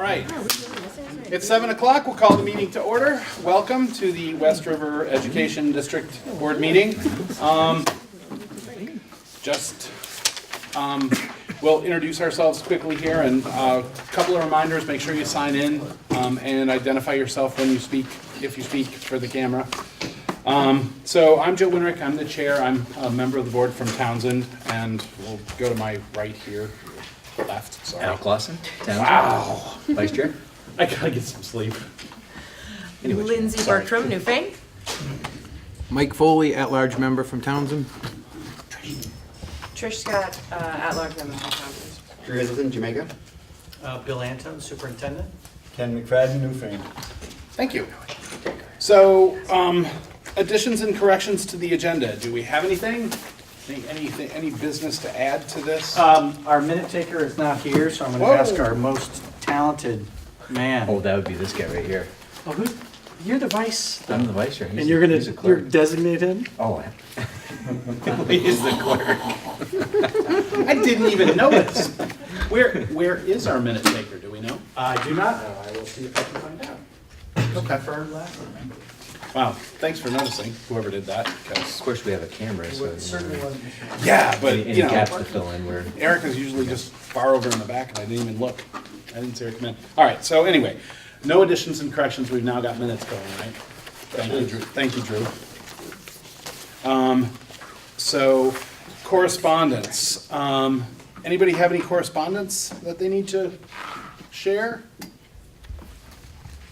right. It's 7 o'clock. We'll call the meeting to order. Welcome to the West River Education District Board meeting. We'll introduce ourselves quickly here, and a couple of reminders. Make sure you sign in and identify yourself when you speak, if you speak for the camera. So I'm Joe Winrick. I'm the chair. I'm a member of the board from Townsend, and we'll go to my right here, left. Sorry. Al Clausen, Townsend. Wow. Vice Chair. I gotta get some sleep. Anyway, Lindsay sorry. Bertram, Newfane. Mike Foley, at-large member from Townsend. Trish Scott, at-large member from Townsend. Drew Hiddleston, Jamaica. Bill Anton, Superintendent. Ken McFadden, Newfane. Thank you. So, additions and corrections to the agenda. Do we have anything? Any business to add to this? Our minute taker is not here, so I'm going to Whoa. ask our most talented man. Oh, that would be this guy right here. Oh, you're the vice. I'm the vice chair. And you're he's a you're clerk. designate him? Oh, He's the clerk. I didn't even notice. Where is our minute taker? Do we know? I do not know. I will see if I can find out. Okay. Confirmed last time. Wow. Thanks for noticing, whoever did that. of 'Cause- course, we have a camera, so It certainly wasn't. Yeah, but any you know, gaps to fill in. We're Erica's usually just far over in the back, and I didn't even look. I didn't see her come in. All right. So anyway, no additions and corrections. We've now got minutes going, right? Thank you, Drew. Thank you, Drew. So correspondence. Anybody have any correspondence that they need to share?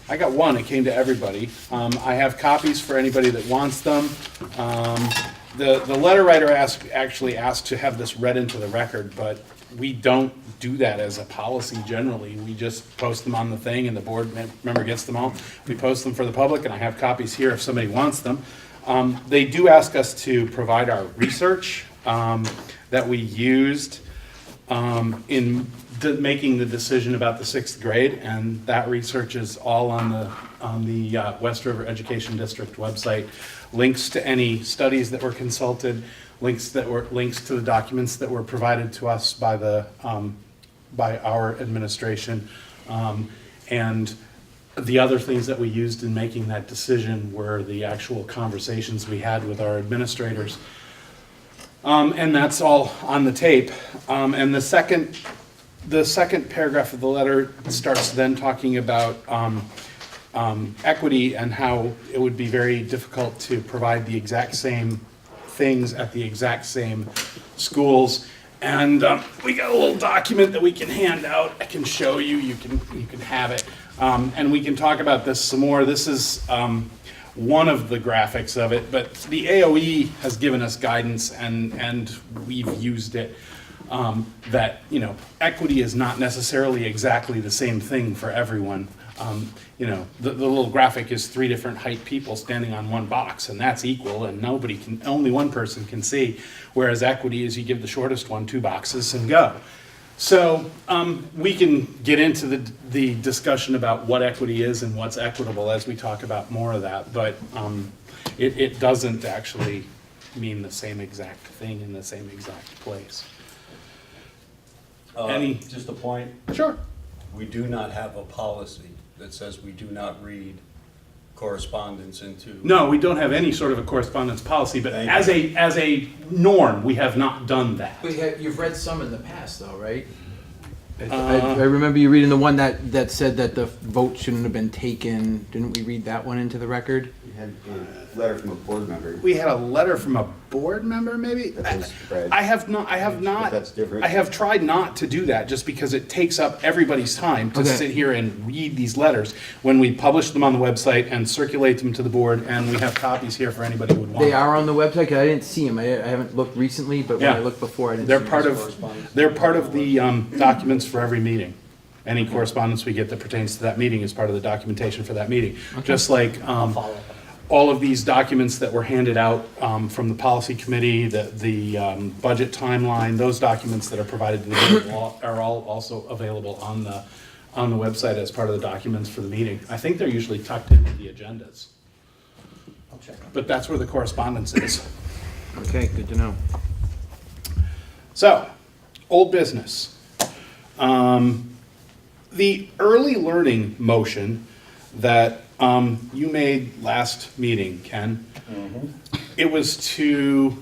I got one. It came to everybody. I have copies for anybody that wants them. The letter writer actually asked to have this read into the record, but we don't do that as a policy generally. We just post them on the thing, and the board member gets them all. We post them for the public, and I have copies here if somebody wants them. They do ask us to provide our research that we used in making the decision about the 6th grade, and that research is all on the West River Education District website. Links to any studies that were consulted, links to the documents that were provided to us by our administration, and the other things that we used in making that decision were the actual conversations we had with our administrators. And that's all on the tape. And the second paragraph of the letter starts then talking about equity and how it would be very difficult to provide the exact same things at the exact same schools. And we got a little document that we can hand out. I can show you. You can have it. And we can talk about this some more. This is one of the graphics of it, but the AOE has given us guidance, and we've used it. That equity is not necessarily exactly the same thing for everyone. The little graphic is 3 different height people standing on one box, and that's equal, and only one person can see. Whereas equity is you give the shortest one 2 boxes and go. So we can get into the discussion about what equity is and what's equitable as we talk about more of that, but it doesn't actually mean the same exact thing in the same exact place. Just a point, Sure. we do not have a policy that says we do not read correspondence into. No, we don't have any sort of a correspondence policy, but Thank as a norm, we have not done that. You've read some in the past, though, right? I remember you reading the one that said that the vote shouldn't have been taken. Didn't we read that one into the record? We had a letter from a board member. We had a letter from a board member, maybe? That was read. I have not. But that's different. I have tried not to do that just because it takes up everybody's time to Okay. sit here and read these letters when we publish them on the website and circulate them to the board, and we have copies here for anybody who would want They them. are on the website, 'cause I didn't see them. I haven't looked recently, but when Yeah. I looked before, I didn't They're see part them. of, they're part of the documents for every meeting. Any correspondence we get that pertains to that meeting is part of the documentation for that meeting. Just like Follow up. all of these documents that were handed out from the policy committee, the budget timeline, those documents that are provided to the board are all also available on the website as part of the documents for the meeting. I think they're usually tucked into the agendas, I'll check. but that's where the correspondence is. Okay, good to know. So, old business. the early learning motion that you made last meeting, Ken, it was to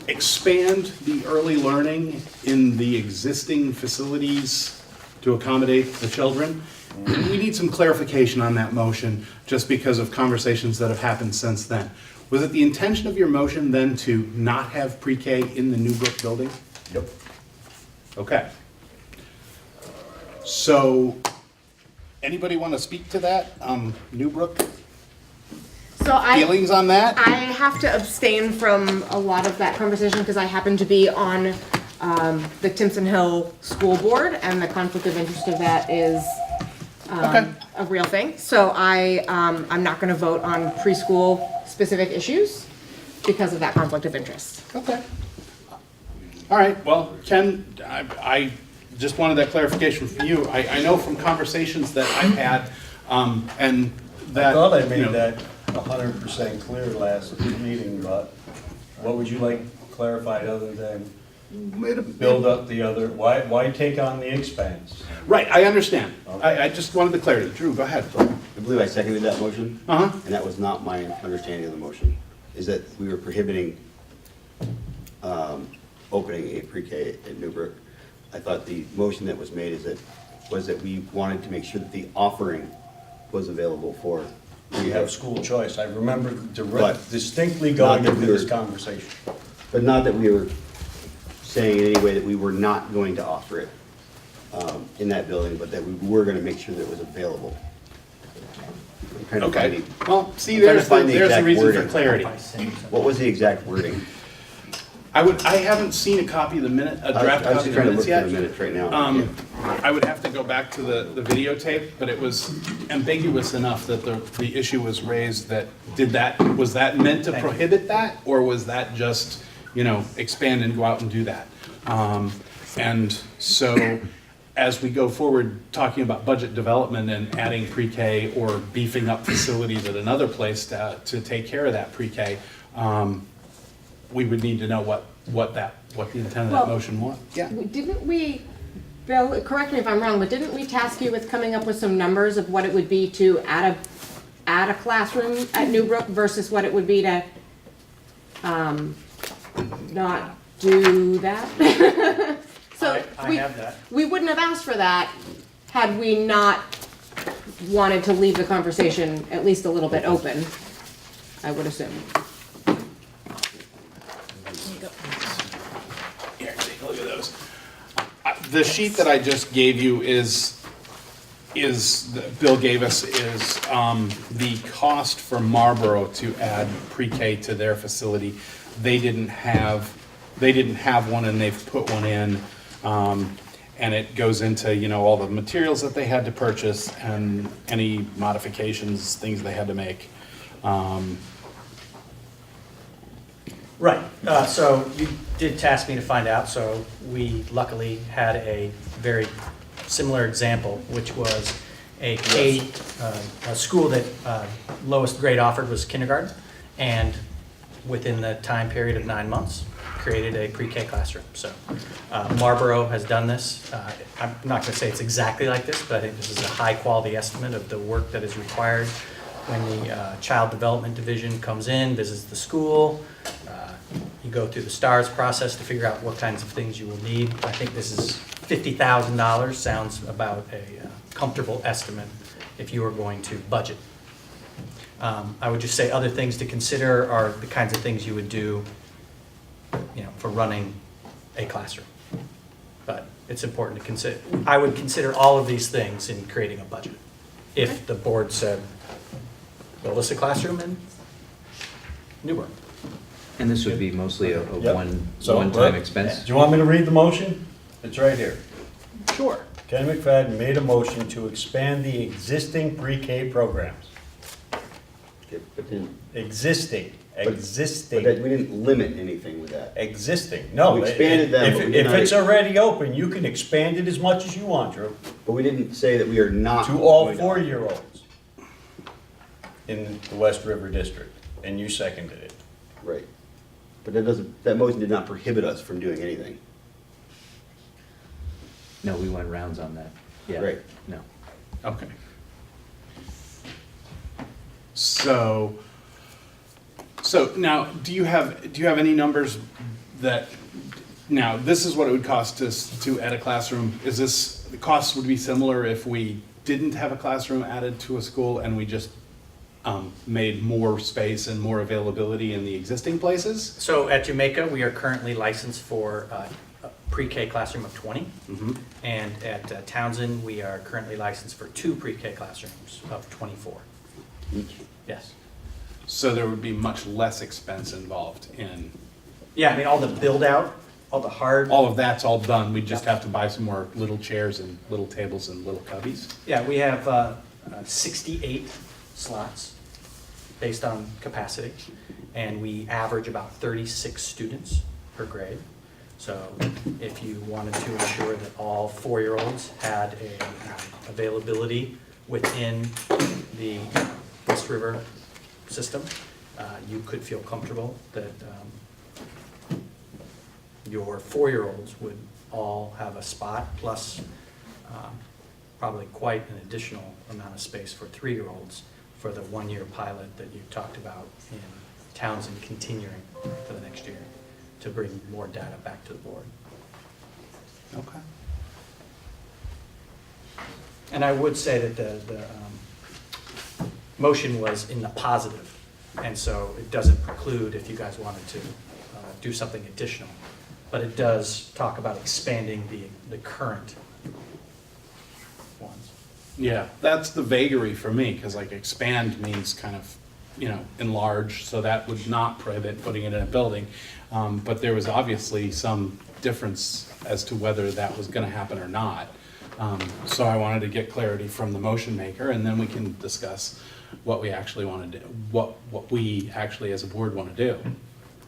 expand the early learning in the existing facilities to accommodate the children. We need some clarification on that motion, just because of conversations that have happened since then. Was it the intention of your motion then to not have pre-K in the Newbrook building? Yep. Okay. So, anybody want to speak to that? Newbrook, So I feelings on that? have to abstain from a lot of that conversation because I happen to be on the Timpson Hill School Board, and the conflict of interest of that is Okay. a real thing. So I'm not going to vote on preschool specific issues because of that conflict of interest. Okay. All right, well, Ken, I just wanted that clarification from you. I know from conversations that I've had, and that. I thought I you made know, that 100% clear last meeting, but what would you like clarified other than build up the other, why take on the expense? Right, I understand. I just wanted the clarity. Drew, go ahead. I believe I seconded that motion. Uh-huh. And that was not my understanding of the motion, is that we were prohibiting opening a pre-K at Newbrook. I thought the motion that was made was that we wanted to make sure that the offering was available for. We have school choice. I remember But distinctly going not that into we this were- conversation. But not that we were saying in any way that we were not going to offer it in that building, but that we were going to make sure that it was available. I'm trying to Okay, find well, see, I'm trying to there's find the the exact reason for wording. clarity. What was the exact wording? I haven't seen a copy of the minute, a draft I was copy just of the trying to minutes look for yet. the minutes right now. I would have to go back to the videotape, but it was ambiguous enough that the issue was raised that, was that meant to prohibit that? Or was that just, expand and go out and do that? And so, as we go forward, talking about budget development and adding pre-K or beefing up facilities at another place to take care of that pre-K, we would need to know what the intent of that Well, motion was. Yeah. Didn't we, Bill, correct me if I'm wrong, but didn't we task you with coming up with some numbers of what it would be to add a classroom at Newbrook versus what it would be to not do that? So I have that. we wouldn't have asked for that had we not wanted to leave the conversation at least a little bit open, I would assume. Here, take a look at those. The sheet that I just gave you that Bill gave us is the cost for Marlboro to add pre-K to their facility. They didn't have one, and they've put one in. And it goes into, all the materials that they had to purchase and any modifications, things they had to make. Right, so you did task me to find out, so we luckily had a very similar example, which was a school that lowest grade offered was kindergarten, and within the time period of 9 months, created a pre-K classroom. So Marlboro has done this. I'm not going to say it's exactly like this, but I think this is a high-quality estimate of the work that is required when the Child Development Division comes in, visits the school. You go through the STARS process to figure out what kinds of things you will need. I think this is $50,000, sounds about a comfortable estimate if you were going to budget. I would just say other things to consider are the kinds of things you would do for running a classroom. But it's important to consider. I would consider all of these things in creating a budget. If the board said, build us a classroom in Newbrook. And this would be mostly a Yep. one-time expense? Do you want me to read the motion? It's right here. Sure. Ken McFadden made a motion to expand the existing pre-K programs. But then- Existing. But that we didn't limit anything with that. Existing. No. We expanded them, but we did If not- it's already open, you can expand it as much as you want, Drew. But we didn't say that we are not. To all going to- 4-year-olds in the West River District, and you seconded it. Right. But that motion did not prohibit us from doing anything. No, we went rounds on that. Yeah. Great. No. Okay. So now, do you have any numbers that, now, this is what it would cost us to add a classroom. Is this, the costs would be similar if we didn't have a classroom added to a school and we just made more space and more availability in the existing places? So at Jamaica, we are currently licensed for a pre-K classroom of 20. Mhm. And at Townsend, we are currently licensed for 2 pre-K classrooms of 24. Each. Yes. So there would be much less expense involved in, Yeah, I mean, all the build out, all the hard. all of that's all done. We just have to buy some more little chairs and little tables and little cubbies. Yeah, we have 68 slots based on capacity, and we average about 36 students per grade. So if you wanted to ensure that all 4-year-olds had a availability within the West River system, you could feel comfortable that your 4-year-olds would all have a spot, plus probably quite an additional amount of space for 3-year-olds for the 1-year pilot that you talked about in Townsend continuing for the next year to bring more data back to the board. Okay. And I would say that the motion was in the positive, and so it doesn't preclude if you guys wanted to do something additional. But it does talk about expanding the current ones. Yeah, that's the vagary for me, because like expand means kind of, enlarge, so that would not prohibit putting it in a building. But there was obviously some difference as to whether that was gonna happen or not. So I wanted to get clarity from the motion maker, and then we can discuss what we actually want to do, what we actually as a board want to do.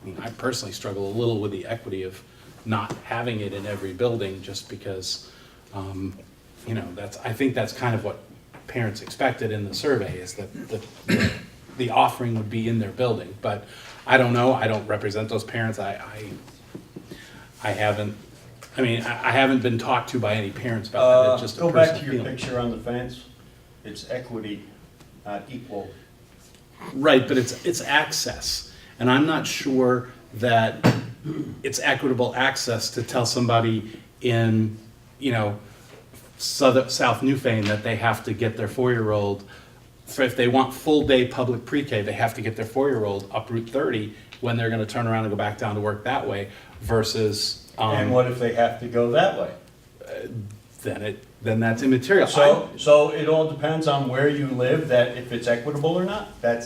I mean, I personally struggle a little with the equity of not having it in every building, just because, I think that's kind of what parents expected in the survey, is that the offering would be in their building. But I don't know, I don't represent those parents, I haven't been talked to by any parents about that. It's just a Go back personal to your feeling. picture on the fence. It's equity, not equal. Right, but it's access, and I'm not sure that it's equitable access to tell somebody in, South Newfane that they have to get their 4-year-old, if they want full-day public pre-K, they have to get their 4-year-old up Route 30 when they're gonna turn around and go back down to work that way, versus, And what if they have to go that way? then that's immaterial. So it all depends on where you live, that if it's equitable or not? That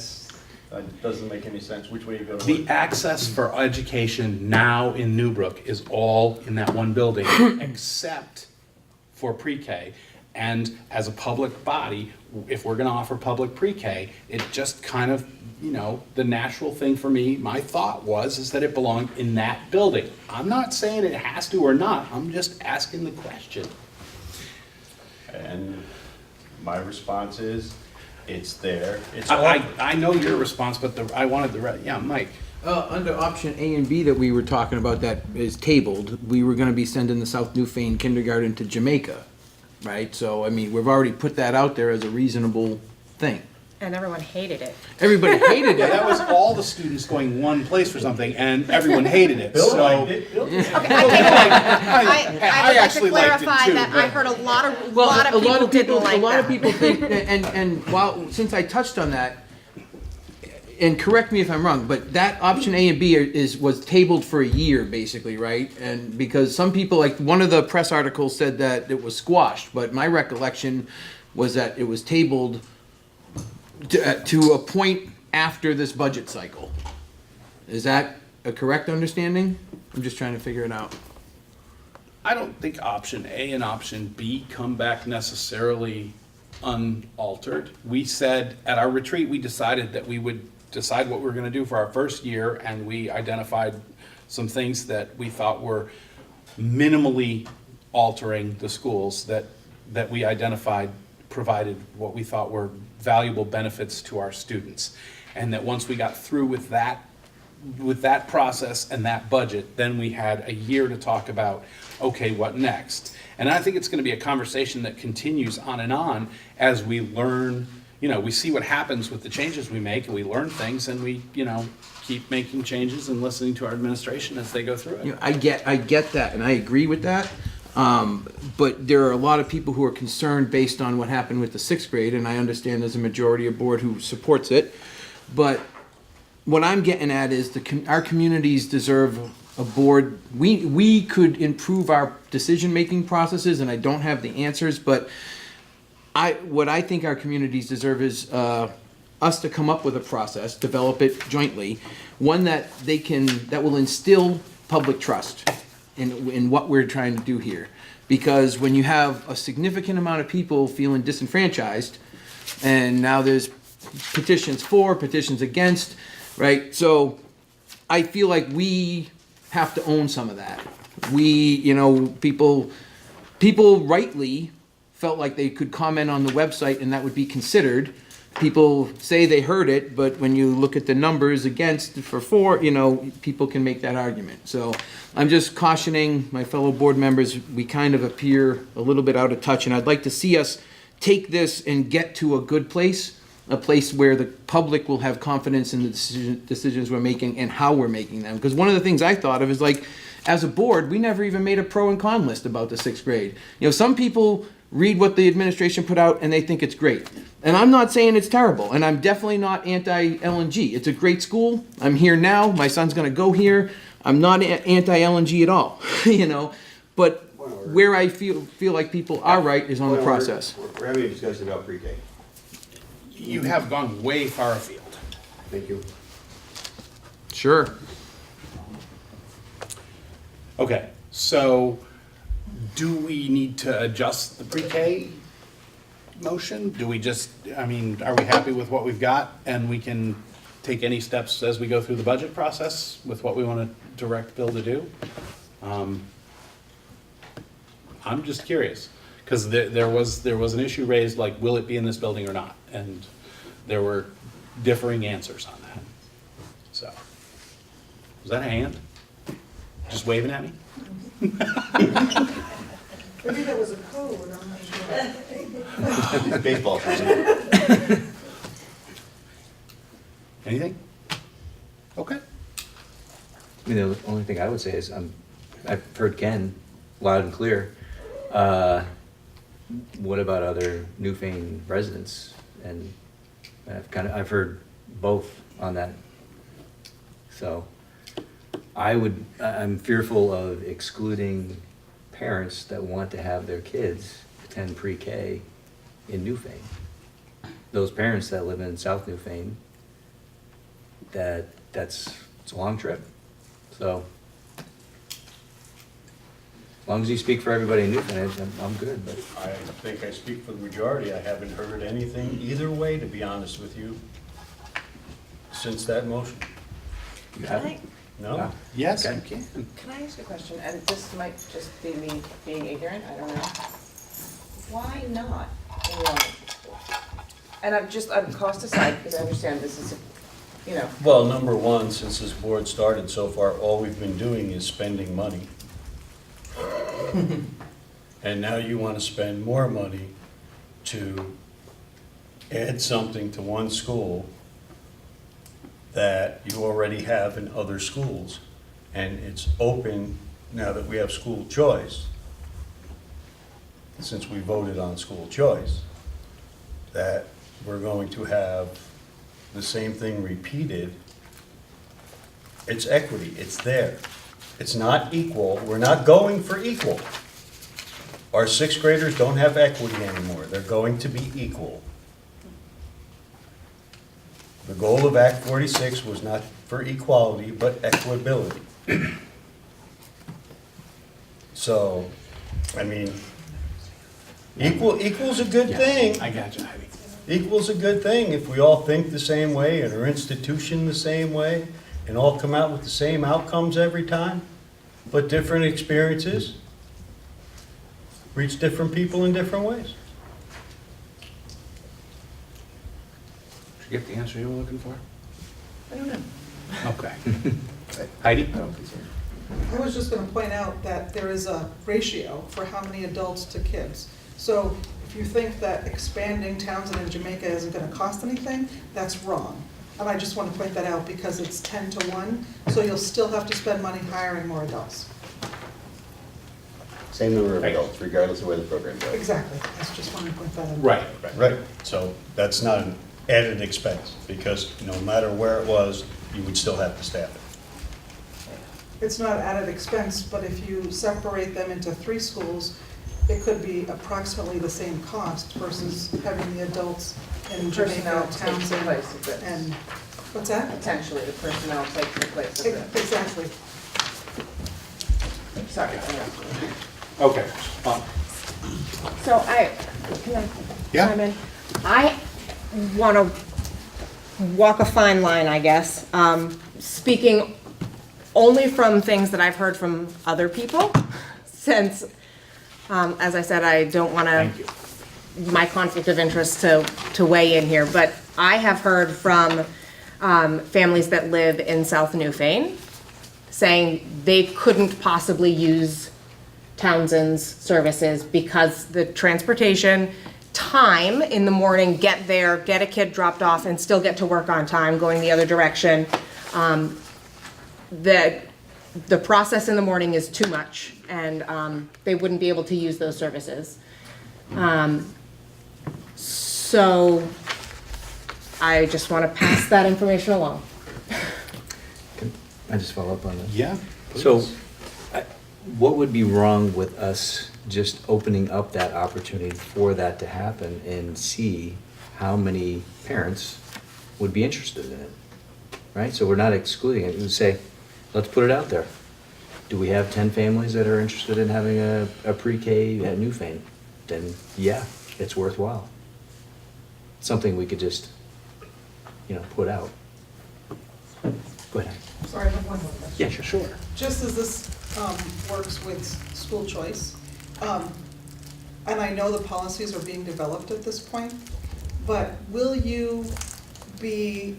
doesn't make any sense, which way you go to The work. access for education now in Newbrook is all in that one building, except for pre-K. And as a public body, if we're gonna offer public pre-K, it just kind of, the natural thing for me, my thought is that it belonged in that building. I'm not saying it has to or not, I'm just asking the question. And my response is, it's there, it's I know your response, but I wanted Mike. Under option A and B that we were talking about that is tabled, we were gonna be sending the South Newfane kindergarten to Jamaica, right? So, I mean, we've already put that out there as a reasonable thing. And everyone hated it. Everybody hated Yeah, it. that was all the students going one place for something, and everyone hated it, Bill so. liked it, Bill did. Okay, I would like actually to liked it clarify too, that I but- heard a lot of people didn't like that. A lot of people think, and while, since I touched on that, and correct me if I'm wrong, but that option A and B was tabled for a year, basically, right? And because some people, like, one of the press articles said that it was squashed, but my recollection was that it was tabled to a point after this budget cycle. Is that a correct understanding? I'm just trying to figure it out. I don't think option A and option B come back necessarily unaltered. We said, at our retreat, we decided that we would decide what we were gonna do for our first year, and we identified some things that we thought were minimally altering the schools that we identified provided what we thought were valuable benefits to our students. And that once we got through with that with that process and that budget, then we had a year to talk about, okay, what next? And I think it's gonna be a conversation that continues on as we learn, we see what happens with the changes we make, and we learn things, and we, keep making changes and listening to our administration as they go through it. I get that, and I agree with that. But there are a lot of people who are concerned based on what happened with the sixth grade, and I understand there's a majority of board who supports it. But what I'm getting at is our communities deserve a board. We could improve our decision-making processes, and I don't have the answers, but what I think our communities deserve is us to come up with a process, develop it jointly, one that will instill public trust in what we're trying to do here. Because when you have a significant amount of people feeling disenfranchised, and now there's petitions for, petitions against, right? So I feel like we have to own some of that. People rightly felt like they could comment on the website and that would be considered. People say they heard it, but when you look at the numbers against for, people can make that argument. So I'm just cautioning my fellow board members, we kind of appear a little bit out of touch, and I'd like to see us take this and get to a good place, a place where the public will have confidence in the decisions we're making and how we're making them. Because one of the things I thought of is, like, as a board, we never even made a pro and con list about the sixth grade. Some people read what the administration put out and they think it's great. And I'm not saying it's terrible, and I'm definitely not anti-LNG. It's a great school. I'm here now. My son's going to go here. I'm not anti-LNG at all, But where I feel like people are right is on the process. We're having a discussion about pre-K. You have gone way far afield. Thank you. Sure. Okay, so do we need to adjust the pre-K motion? Do we are we happy with what we've got, and we can take any steps as we go through the budget process with what we want to direct Bill to do? I'm just curious, because there was an issue raised, like, will it be in this building or not? And there were differing answers on that. So, was that a hand? Just waving at me? Maybe that was a code, I'm not sure. Baseball season. Anything? Okay. The only thing I would say is, I've heard Ken loud and clear. What about other Newfane residents? And I've heard both on that. So I'm fearful of excluding parents that want to have their kids attend pre-K in Newfane. Those parents that live in South Newfane, it's a long trip. So as long as you speak for everybody in Newfane, I'm good. But I think I speak for the majority. I haven't heard anything either way, to be honest with you, since that motion. you Can have I, No? Yes, Okay. you can. can I ask a question? And this might just be me being ignorant, I don't know. Why not in the elementary school? And I'm cost aside, because I understand this is, Well, number one, since this board started so far, all we've been doing is spending money. And now you want to spend more money to add something to one school that you already have in other schools. And it's open now that we have school choice, since we voted on school choice, that we're going to have the same thing repeated. It's equity, it's there. It's not equal, we're not going for equal. Our sixth graders don't have equity anymore, they're going to be equal. The goal of Act 46 was not for equality, but equability. So, equal's a good thing. I got you, Ivy. Equal's a good thing if we all think the same way and are institutioned the same way and all come out with the same outcomes every time, but different experiences reach different people in different ways. Did you get the answer you were looking for? I don't know. Okay. Heidi? I was just gonna point out that there is a ratio for how many adults to kids. So if you think that expanding Townsend and Jamaica isn't gonna cost anything, that's wrong. And I just wanna point that out because it's 10-1, so you'll still have to spend money hiring more adults. Same number of adults, regardless of where the program goes. Exactly, I just wanted to point that out. Right. Right, so that's not an added expense, because no matter where it was, you would still have to staff it. It's not added expense, but if you separate them into 3 schools, it could be approximately the same cost versus having the adults in Personnel Jamaica, takes the Townsend, place of this. and, what's that? Potentially, the personnel takes the place of this. Exactly. Sorry, I interrupted you. Okay. So can I Yeah. chime in? I want to walk a fine line, I guess, speaking only from things that I've heard from other people, since, as I said, I don't want Thank you. my conflict of interest to weigh in here, but I have heard from families that live in South Newfane saying they couldn't possibly use Townsend's services because the transportation time in the morning, get there, get a kid dropped off, and still get to work on time, going the other direction. The process in the morning is too much, and they wouldn't be able to use those services. So I just want to pass that information along. Can I just follow up on this? Yeah. So, what would be wrong with us just opening up that opportunity for that to happen and see how many parents would be interested in it? Right? So we're not excluding it. We would say, let's put it out there. Do we have 10 families that are interested in having a pre-K at Newfane? Then, yeah, it's worthwhile. Something we could just, put out. Go ahead. Sorry, I have one more question. Yeah, sure. Just as this works with school choice, and I know the policies are being developed at this point, but will you be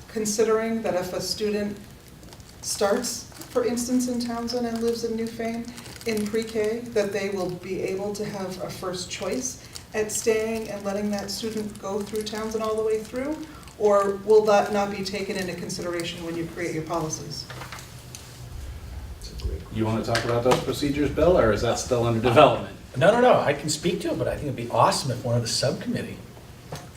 considering that if a student starts, for instance, in Townsend and lives in Newfane in pre-K, that they will be able to have a first choice at staying and letting that student go through Townsend all the way through? Or will that not be taken into consideration when you create your policies? You want to talk about those procedures, Bill, or is that still under development? No, I can speak to it, but I think it'd be awesome if one of the subcommittee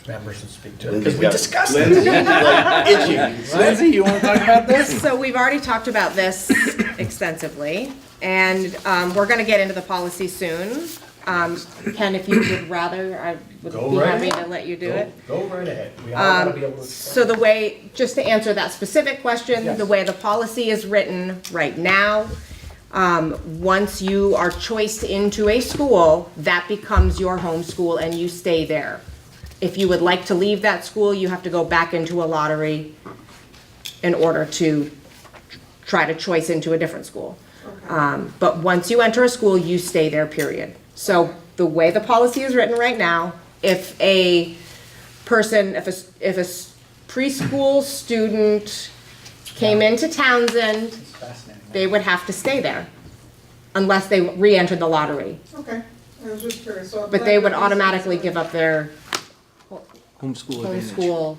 members would speak to it, because Lindsay's we got- discussed Lindsay's it. like itching. Lindsay, you want to talk about this? So we've already talked about this extensively, and we're going to get into the policy soon. Ken, if you would rather, I would Go be right happy to ahead. let you do it. Go right ahead. We all gotta be able to. So the way, just to answer that specific question, Yes. the way the policy is written right now, once you are choiced into a school, that becomes your home school and you stay there. If you would like to leave that school, you have to go back into a lottery in order to try to choice into a different school. But once you enter a school, you stay there, period. So the way the policy is written right now, if a person, if a preschool student came into Townsend, It's fascinating. they would have to stay there unless they re-entered the lottery. Okay, I was just curious. So I'm But glad they would that this is- automatically give up their Homeschool advantage. homeschool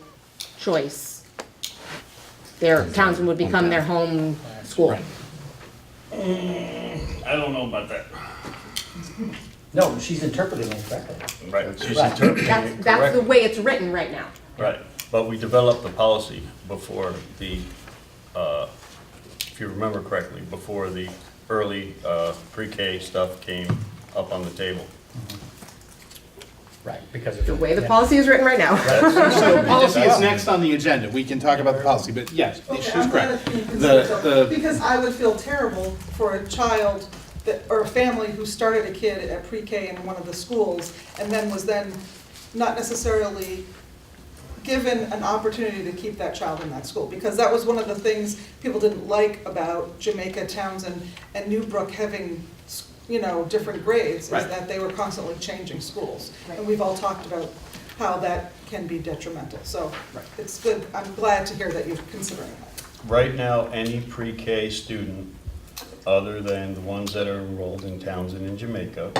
choice. Their, Townsend would become their home school. I don't know about that. No, she's interpreting it correctly. Right, she's Right. interpreting That's, it that's the correctly. way it's written right now. Right, but we developed the policy before the, if you remember correctly, before the early pre-K stuff came up on the table. Right, because of. The way the policy is written right now. So policy is next on the agenda. We can talk about the policy, but yes, Okay, she's I'm glad correct. it's being considered, The, because I would feel terrible for a child that, or a family who started a kid at pre-K in one of the schools and then was then not necessarily given an opportunity to keep that child in that school. Because that was one of the things people didn't like about Jamaica, Townsend, and Newbrook having, different grades, is Right. that they were constantly changing schools. Right. And we've all talked about how that can be detrimental. So Right. it's good, I'm glad to hear that you're considering that. right now, any pre-K student, other than the ones that are enrolled in Townsend and Jamaica,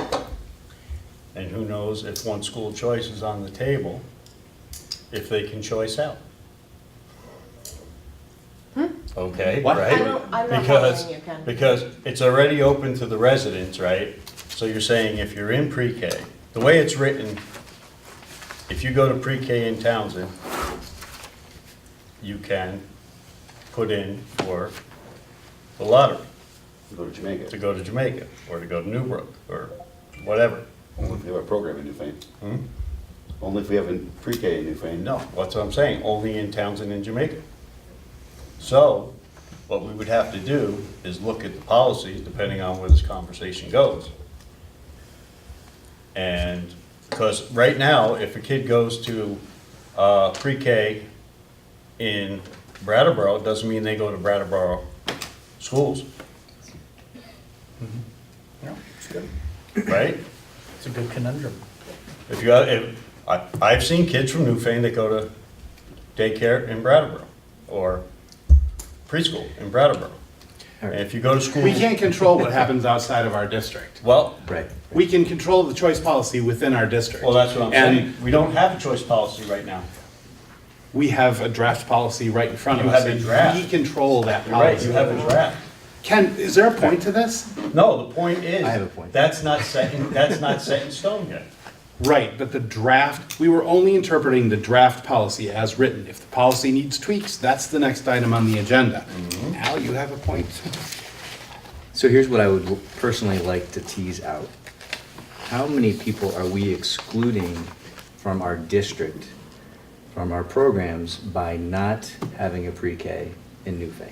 and who knows if one school choice is on the table, if they can choice out. Okay, What? right? I'm not Because, following you, Ken. because it's already open to the residents, right? So you're saying if you're in pre-K, the way it's written, if you go to pre-K in Townsend, you can put in for the lottery Go to Jamaica. to go to Jamaica, or to go to Newbrook, or whatever. Only if we have a program in Newfane. Hmm? Only if we have a pre-K in Newfane. No, that's what I'm saying, only in Townsend and Jamaica. So, what we would have to do is look at the policies, depending on where this conversation goes. And, because right now, if a kid goes to pre-K in Brattleboro, it doesn't mean they go to Brattleboro schools. Yeah, it's good. Right? It's a good conundrum. If you, I've seen kids from Newfane that go to daycare in Brattleboro, or preschool in Brattleboro. And if you go to school. We can't control what happens outside of our district. Well, Right. We can control the choice policy within our district. well, that's what I'm And saying. We don't have a choice policy right now. we have a draft policy right in front of You us. have a and draft. We control that You're right, policy. you have a draft. Ken, is there a point to this? No, the point is. I have a point. That's not set in stone yet. Right, but the draft, we were only interpreting the draft policy as written. If the policy needs tweaks, that's the next item on the agenda. Al, you have a point? So here's what I would personally like to tease out. How many people are we excluding from our district, from our programs, by not having a pre-K in Newfane?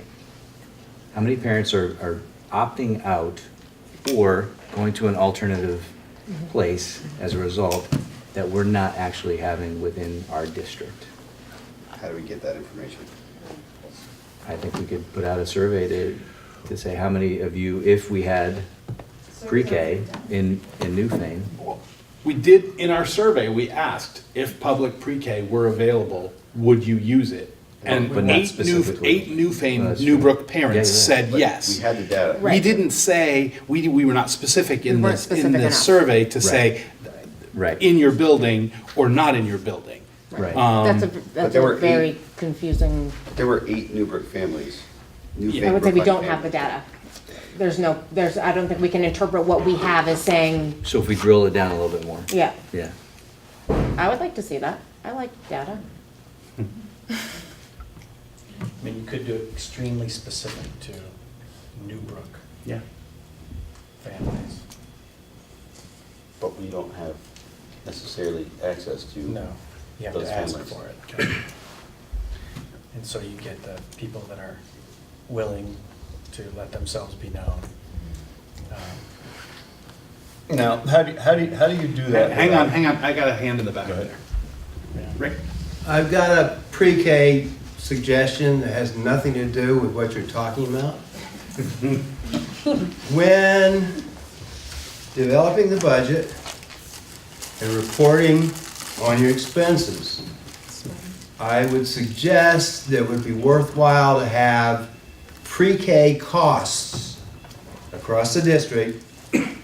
How many parents are opting out or going to an alternative place as a result that we're not actually having within our district? How do we get that information? I think we could put out a survey to say how many of you, if we had pre-K in Newfane. We did, in our survey, we asked if public pre-K were available, would you use it? And But not eight specifically. Well, Newfane, that's true. Newbrook parents Yeah, yeah. said But yes. We had the data. We didn't say, we were not specific in We weren't this, specific in the enough. survey to say Right, in your building or not in your building. right. That's there a were very confusing, There were 8 Newbrook families. I would say we don't have the data. I don't think we can interpret what we have as saying, So if we drill it down a little bit more. yeah, Yeah. I would like to see that. I like data. I mean, you could do it extremely specific to Newbrook Yeah. families. But we don't have necessarily access to. No, you have Those to ask families. for it. And so you get the people that are willing to let themselves be known. Now, how do you do that? Hang on, I got a hand in the back Go ahead. there. Rick? I've got a pre-K suggestion that has nothing to do with what you're talking about. When developing the budget and reporting on your expenses, I would suggest that it would be worthwhile to have pre-K costs across the district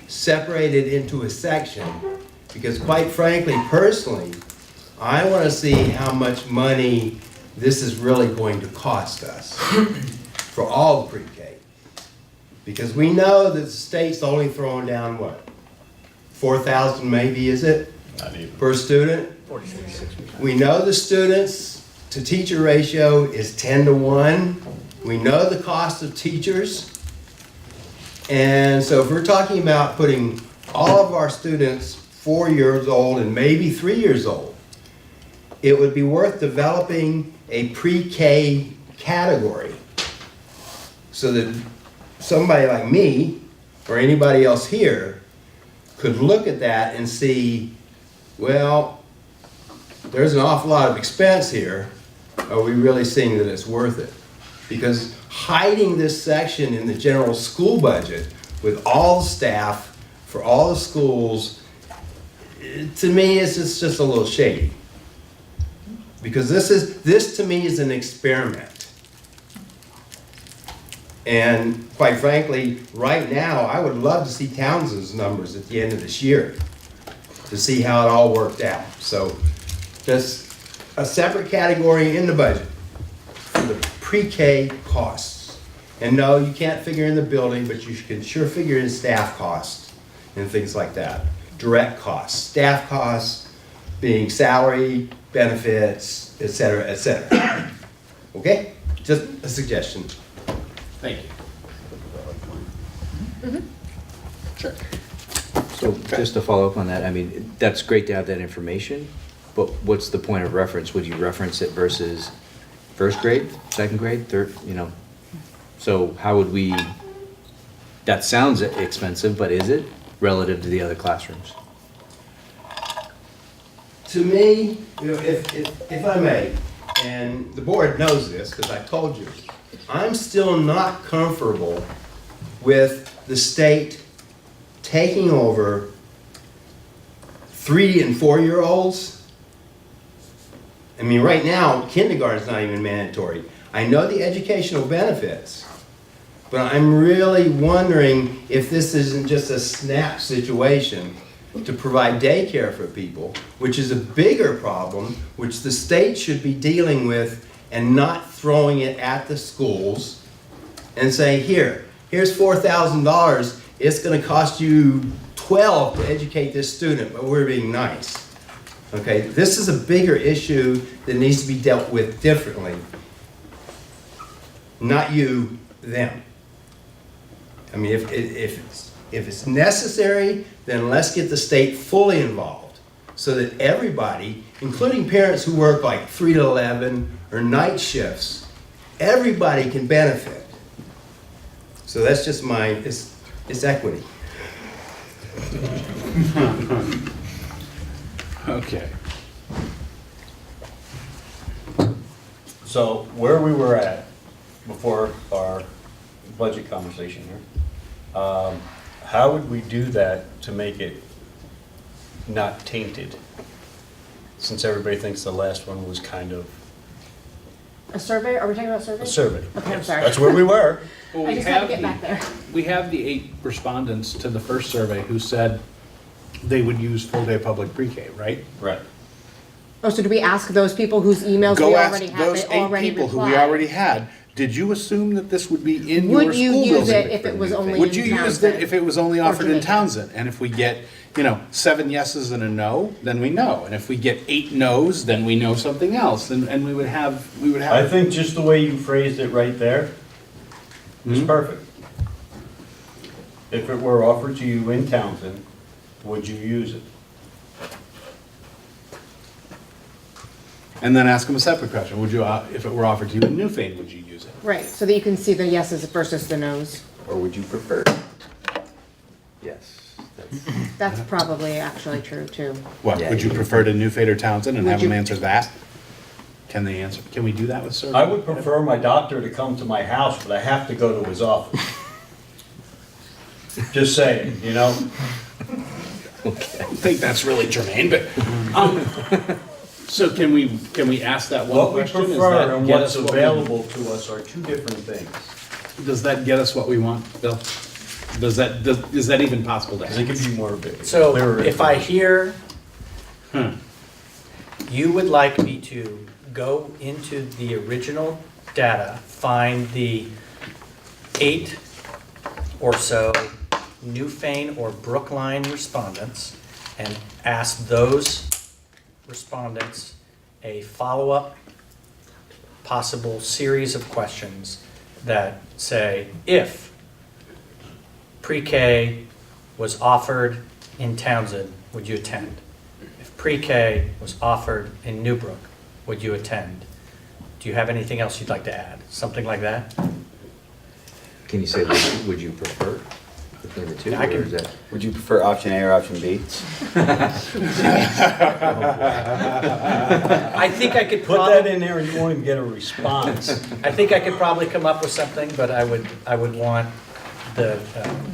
separated into a section, because quite frankly, personally, I want to see how much money this is really going to cost us for all the pre-K. Because we know that the state's only throwing down what? 4,000 maybe, is it? Not even. Per student? We know the students to teacher ratio is 10 to 1. We know the cost of teachers. And so if we're talking about putting all of our students 4 years old and maybe 3 years old, it would be worth developing a pre-K category so that somebody like me or anybody else here could look at that and see, well, there's an awful lot of expense here. Are we really seeing that it's worth it? Because hiding this section in the general school budget with all the staff for all the schools, to me, it's just a little shady. Because this to me is an experiment. And quite frankly, right now, I would love to see Townsend's numbers at the end of this year to see how it all worked out. So just a separate category in the budget for the pre-K costs. And no, you can't figure in the building, but you can sure figure in staff costs and things like that. Direct costs, staff costs being salary, benefits, et cetera, et cetera. Okay? Just a suggestion. Thank you. Sure. So just to follow up on that, I mean, that's great to have that information, but what's the point of reference? Would you reference it versus first grade, second grade, third, you know? So how would we, that sounds expensive, but is it relative to the other classrooms? To me, you know, if I may, and the board knows this because I told you, I'm still not comfortable with the state taking over 3 and 4-year-olds. I mean, right now, kindergarten's not even mandatory. I know the educational benefits, but I'm really wondering if this isn't just a snap situation to provide daycare for people, which is a bigger problem, which the state should be dealing with and not throwing it at the schools and saying, here's $4,000, it's gonna cost you 12 to educate this student, but we're being nice. Okay, this is a bigger issue that needs to be dealt with differently. Not you, them. I mean, if it's necessary, then let's get the state fully involved so that everybody, including parents who work like 3 to 11 or night shifts, everybody can benefit. So that's just it's equity. Okay. So where we were at before our budget conversation here, how would we do that to make it not tainted? Since everybody thinks the last one was kind of A survey? Are we talking about survey? a survey. Okay, I'm Yes, sorry. That's where we were. Well, I we just had to have get the- back there. We have the 8 respondents to the first survey who said they would use full-day public pre-K, right? Right. Oh, so do we ask those people whose emails we Go ask already have, those they 8 already people who we replied? already had, did you assume that this would be in your Would school you building? use it if it was only in Would you use it Townsend? if it was only Or offered in Jamaica? Townsend? And if we get, 7 yeses and a no, then we know. And if we get 8 nos, then we know something else. And we would have. I think just the way you phrased it right there is perfect. If it were offered to you in Townsend, would you use it? And then ask them a separate question. Would you, if it were offered to you in Newfane, would you use it? Right, so that you can see the yeses versus the nos. Or would you prefer? Yes. That's probably actually true too. What, Yeah, would you you- prefer to Newfane or Townsend and Would have them you- answer that? Can they answer, can we do that with survey? I would prefer my doctor to come to my house, but I have to go to his office. Just saying, I don't think that's really germane, but, so can we ask that one What we question? Does prefer that and get what's us what we- available to us are two different things. Does that get us what we want, Bill? Is that even possible to Because it ask? gives you more of it. So clearer if I information. hear Hmm. you would like me to go into the original data, find the 8 or so Newfane or Brookline respondents, and ask those respondents a follow-up possible series of questions that say, if pre-K was offered in Townsend, would you attend? If pre-K was offered in Newbrook, would you attend? Do you have anything else you'd like to add? Something like that? Can you say, would you prefer between the two? I can- Or is that? Would you prefer option A or option B? I think I could Put that probably, in there and you won't even get a response. I think I could probably come up with something, but I would want the,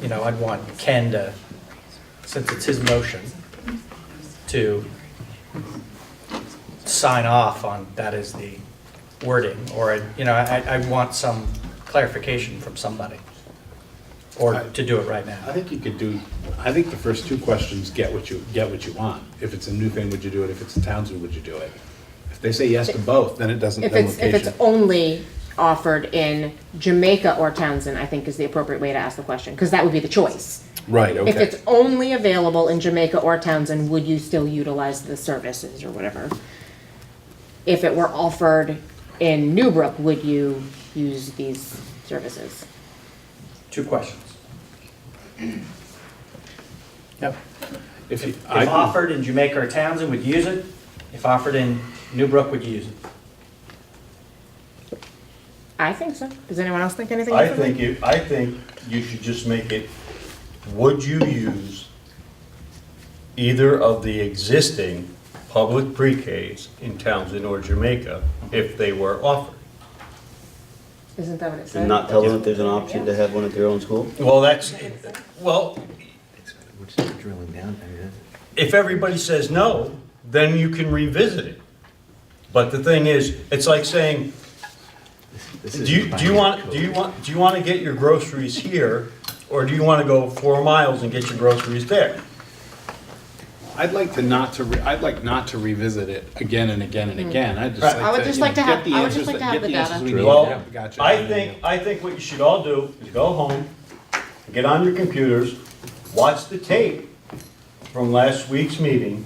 I'd want Ken to, since it's his motion, to sign off on that is the wording, or, I want some clarification from somebody, or to do it right I now. think you could do, I think the first two questions get what you want. If it's in Newfane, would you do it? If it's in Townsend, would you do it? If they say yes to both, then it doesn't, If then it's location. only offered in Jamaica or Townsend, I think is the appropriate way to ask the question, because that would be the choice. Right, If okay. it's only available in Jamaica or Townsend, would you still utilize the services or whatever? If it were offered in Newbrook, would you use these services? 2 questions. Yep. If you, If offered in Jamaica or Townsend, would you use it? If offered in Newbrook, would you use it? I think so. Does anyone else think anything I differently? think you should just make it, would you use either of the existing public pre-Ks in Townsend or Jamaica if they were offered? Isn't that what it said? And not tell them if there's an option to have one at their own school? Well, well, We're just drilling down. I mean, if everybody says no, then you can revisit it. But the thing is, it's like saying, this do isn't you binding want code. to get your groceries here, or do you want to go 4 miles and get your groceries there? I'd like not to revisit it again and again and again. I'd just Right. like I would to, just you know, like to have- get the I would answers just like that- to have get the the answers data. we need. Well, Yeah, gotcha. I think what you should all do is go home, get on your computers, watch the tape from last week's meeting,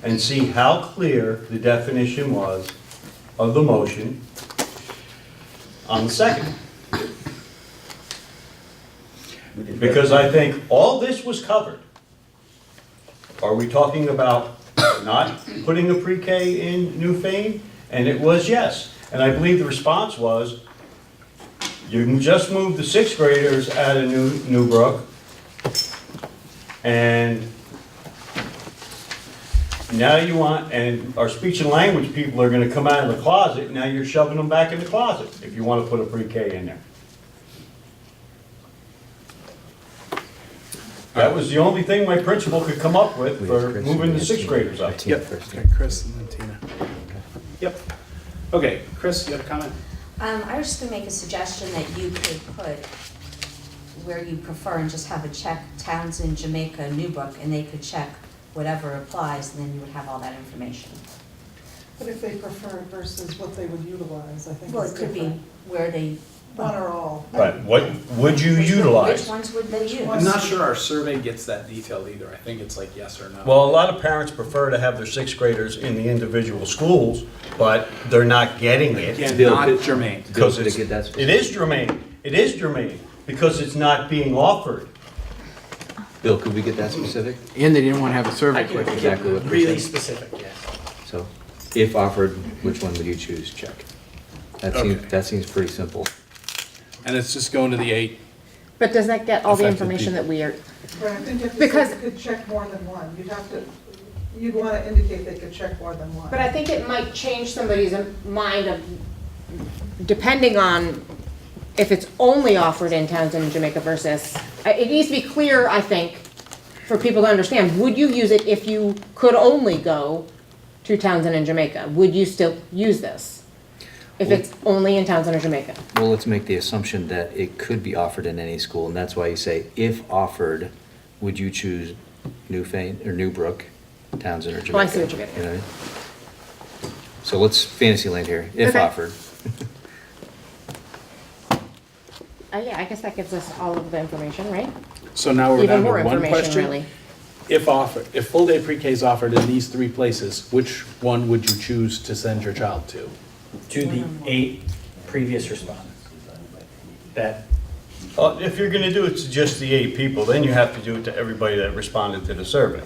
and see how clear the definition was of the motion on the second. Because I think all this was covered. Are we talking about not putting a pre-K in Newfane? And it was yes. And I believe the response was, you can just move the 6th graders out of Newbrook, and now you want, and our speech and language people are gonna come out of the closet, now you're shoving them back in the closet if you wanna put a pre-K in there. That was the only thing my principal could come up with We for have Chris moving and the 6th graders up. Tina Yep, first. okay, Chris and then Tina. Yep. Okay, Chris, you have a comment? I was just gonna make a suggestion that you could put where you prefer and just have a check Townsend, Jamaica, Newbrook, and they could check whatever applies, and then you would have all that information. But if they prefer versus what they would utilize, I think Well, it's it could be different. where they. One or all. Right, what would you Which utilize? ones would they use? I'm not sure our survey gets that detailed either. I think it's like yes or no. Well, a lot of parents prefer to have their 6th graders in the individual schools, but they're not getting it. Again, Bill, not could- germane. Bill, Because could it get that it specific? is germane, it is germane, because it's not being offered. Bill, could we get that specific? And they didn't want to have a survey I can question. Exactly what get Chris really said. specific, yes. So, if offered, which one would you choose? Check. Okay. That seems pretty simple. And it's just going to the 8. But does that get all the Affected information people. that we are, Right, I think you have to Because- say you could check more than one. You'd have to, you'd want to indicate they could check more than one. but I think it might change somebody's mind of, depending on if it's only offered in Townsend and Jamaica versus, it needs to be clear, I think, for people to understand. Would you use it if you could only go to Townsend and Jamaica? Would you still use this? If it's only in Townsend or Jamaica? Well, let's make the assumption that it could be offered in any school, and that's why you say, if offered, would you choose Newfane, or Newbrook, Townsend, or Jamaica? Oh, I see what you're getting at. You know what I mean? So let's fantasy land here, if Okay. offered. Yeah, I guess that gives us all of the information, right? So now we're Even down to more one information, question. really. If offered, if full-day pre-K is offered in these 3 places, which one would you choose to send your child to? To the 8 previous respondents. That, If you're gonna do it to just the 8 people, then you have to do it to everybody that responded to the survey.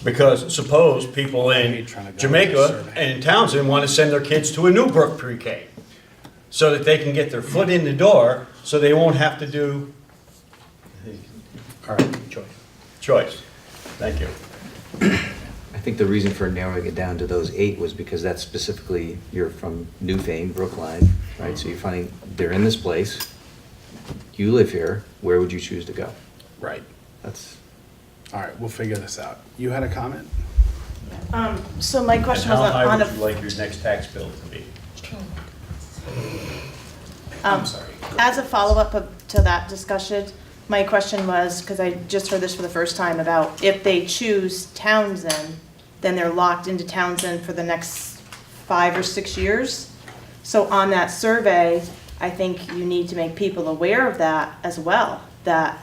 Because suppose people I in hate trying to go on Jamaica this survey. and Townsend want to send their kids to a Newbrook pre-K, so that they can get their foot in the door, so they won't have to do All right, choice. choice. Thank you. I think the reason for narrowing it down to those 8 was because that's specifically, you're from Newfane, Brookline, right? So you're finding, they're in this place, you live here, where would you choose to go? Right. That's, All right, we'll figure this out. You had a comment? So my And question was how high on would a, you like your next tax bill to be? I'm sorry. As a follow-up to that discussion, my question was, because I just heard this for the first time, about if they choose Townsend, then they're locked into Townsend for the next 5 or 6 years. So on that survey, I think you need to make people aware of that as well, that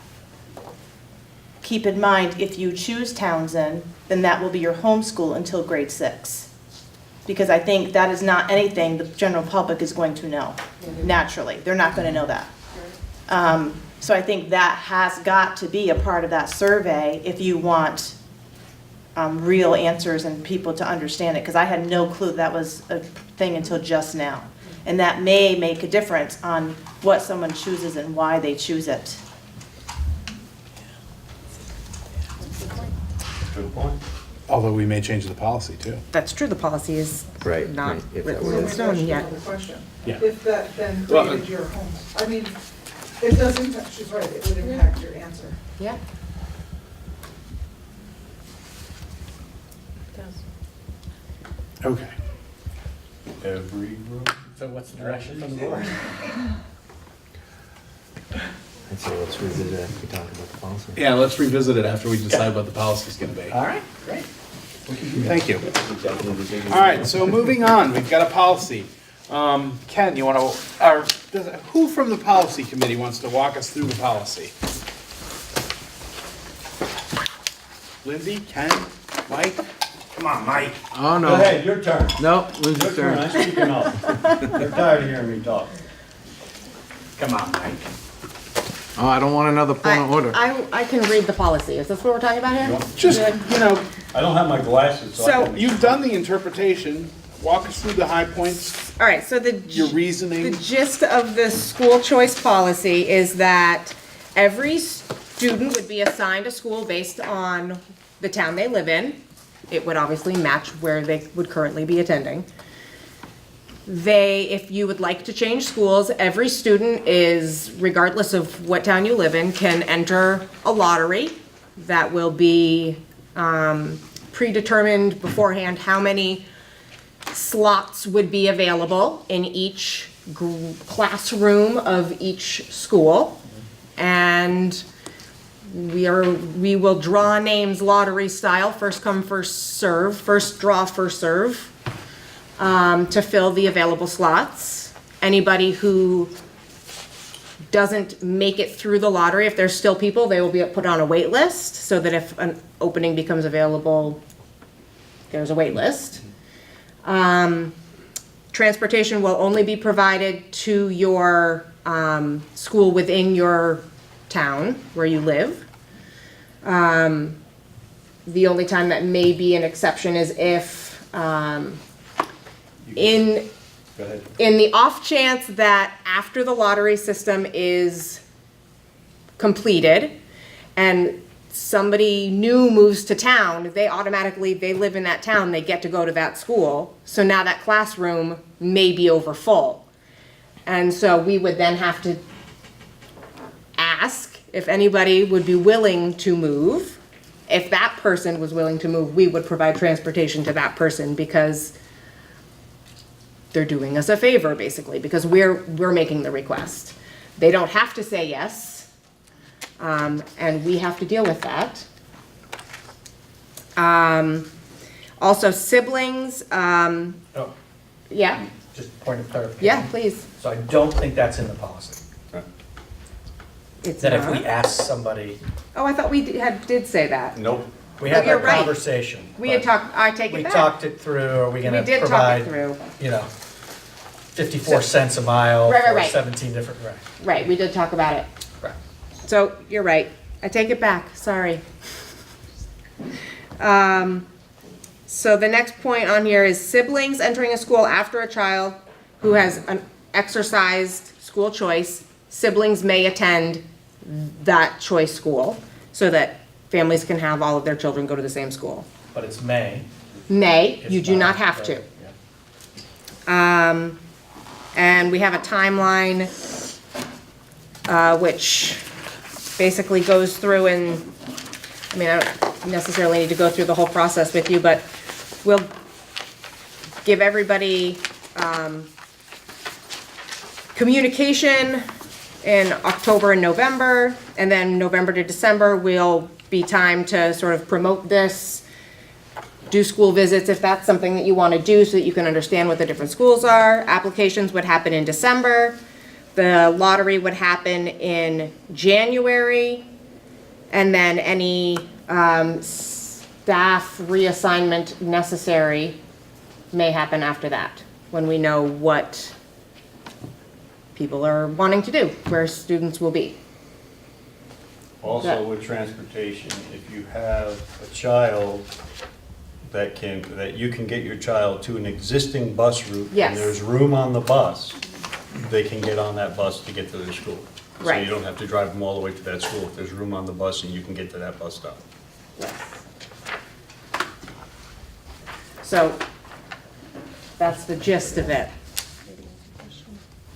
keep in mind, if you choose Townsend, then that will be your homeschool until grade 6. Because I think that is not anything the general public is going to know, naturally. They're not going to know that. So I think that has got to be a part of that survey if you want real answers and people to understand it, because I had no clue that was a thing until just now. And that may make a difference on what someone chooses and why they choose it. Good point. Although we may change the policy too. That's true, the policy is Right, not right, if that written were- in stone yet. Another question. Yeah. If that then Well, created your home, I mean, it does impact, she's right, it would impact your answer. Yeah. Okay. Every room. So what's the direction from the board? I'd say let's revisit after we talk about the policy. Yeah, let's revisit it after we decide what the policy's gonna be. All right, great. Thank you. All right, so moving on, we've got a policy. Ken, you wanna, or, who from the policy committee wants to walk us through the policy? Lindsay, Ken, Mike? Come on, Mike. Oh, Go no. ahead, your turn. No, Your Lindsay's turn, turn. I'm speaking up. They're tired of hearing me talk. Come on, Mike. Oh, I don't want another point of order. I can read the policy. Is this what we're talking about here? Just, you know, I don't have my glasses, so I So- can. you've done the interpretation. Walk us through the high points, All right, so your the reasoning. gist of the school choice policy is that every student would be assigned a school based on the town they live in. It would obviously match where they would currently be attending. If you would like to change schools, every student is, regardless of what town you live in, can enter a lottery that will be predetermined beforehand how many slots would be available in each classroom of each school. And we will draw names lottery style, first come, first serve, first draw, first serve, to fill the available slots. Anybody who doesn't make it through the lottery, if there's still people, they will be put on a wait list, so that if an opening becomes available, there's a wait list. Transportation will only be provided to your school within your town where you live. The only time that may be an exception is if in Go ahead. the off chance that after the lottery system is completed and somebody new moves to town, they live in that town, they get to go to that school. So now that classroom may be over full. And so we would then have to ask if anybody would be willing to move. If that person was willing to move, we would provide transportation to that person, because they're doing us a favor, basically, because we're making the request. They don't have to say yes, and we have to deal with that. Also, siblings, Oh, yeah, just point of clarification. yeah, please. So I don't think that's in the policy. It's That if we not. ask somebody, Oh, I thought we did say that. Nope. we had you're that right. conversation. We had but talked, I take We it back. talked it through, are we We gonna did talk provide, it through. you know, 54 cents a mile Right, right, for right. 17 different, right, Right, we did talk about it. right. So, you're right. I take it back, sorry. So the next point on here is siblings entering a school after a child who has an exercised school choice. Siblings may attend that choice school, so that families can have all of their children go to the same school. But it's May. May, It's you do not have to. Yeah. And we have a timeline, which basically goes through and, I mean, I don't necessarily need to go through the whole process with you, but we'll give everybody, communication in October and November, and then November to December will be time to sort of promote this, do school visits if that's something that you want to do so that you can understand what the different schools are. Applications would happen in December. The lottery would happen in January, and then any staff reassignment necessary may happen after that, when we know what people are wanting to do, where students will be. Also with transportation, if you have a child that you can get your child to an existing bus route. Yes. And there's room on the bus, they can get on that bus to get to their school. So Right. you don't have to drive them all the way to that school. If there's room on the bus and you can get to that bus stop. Yes. So, that's the gist of it.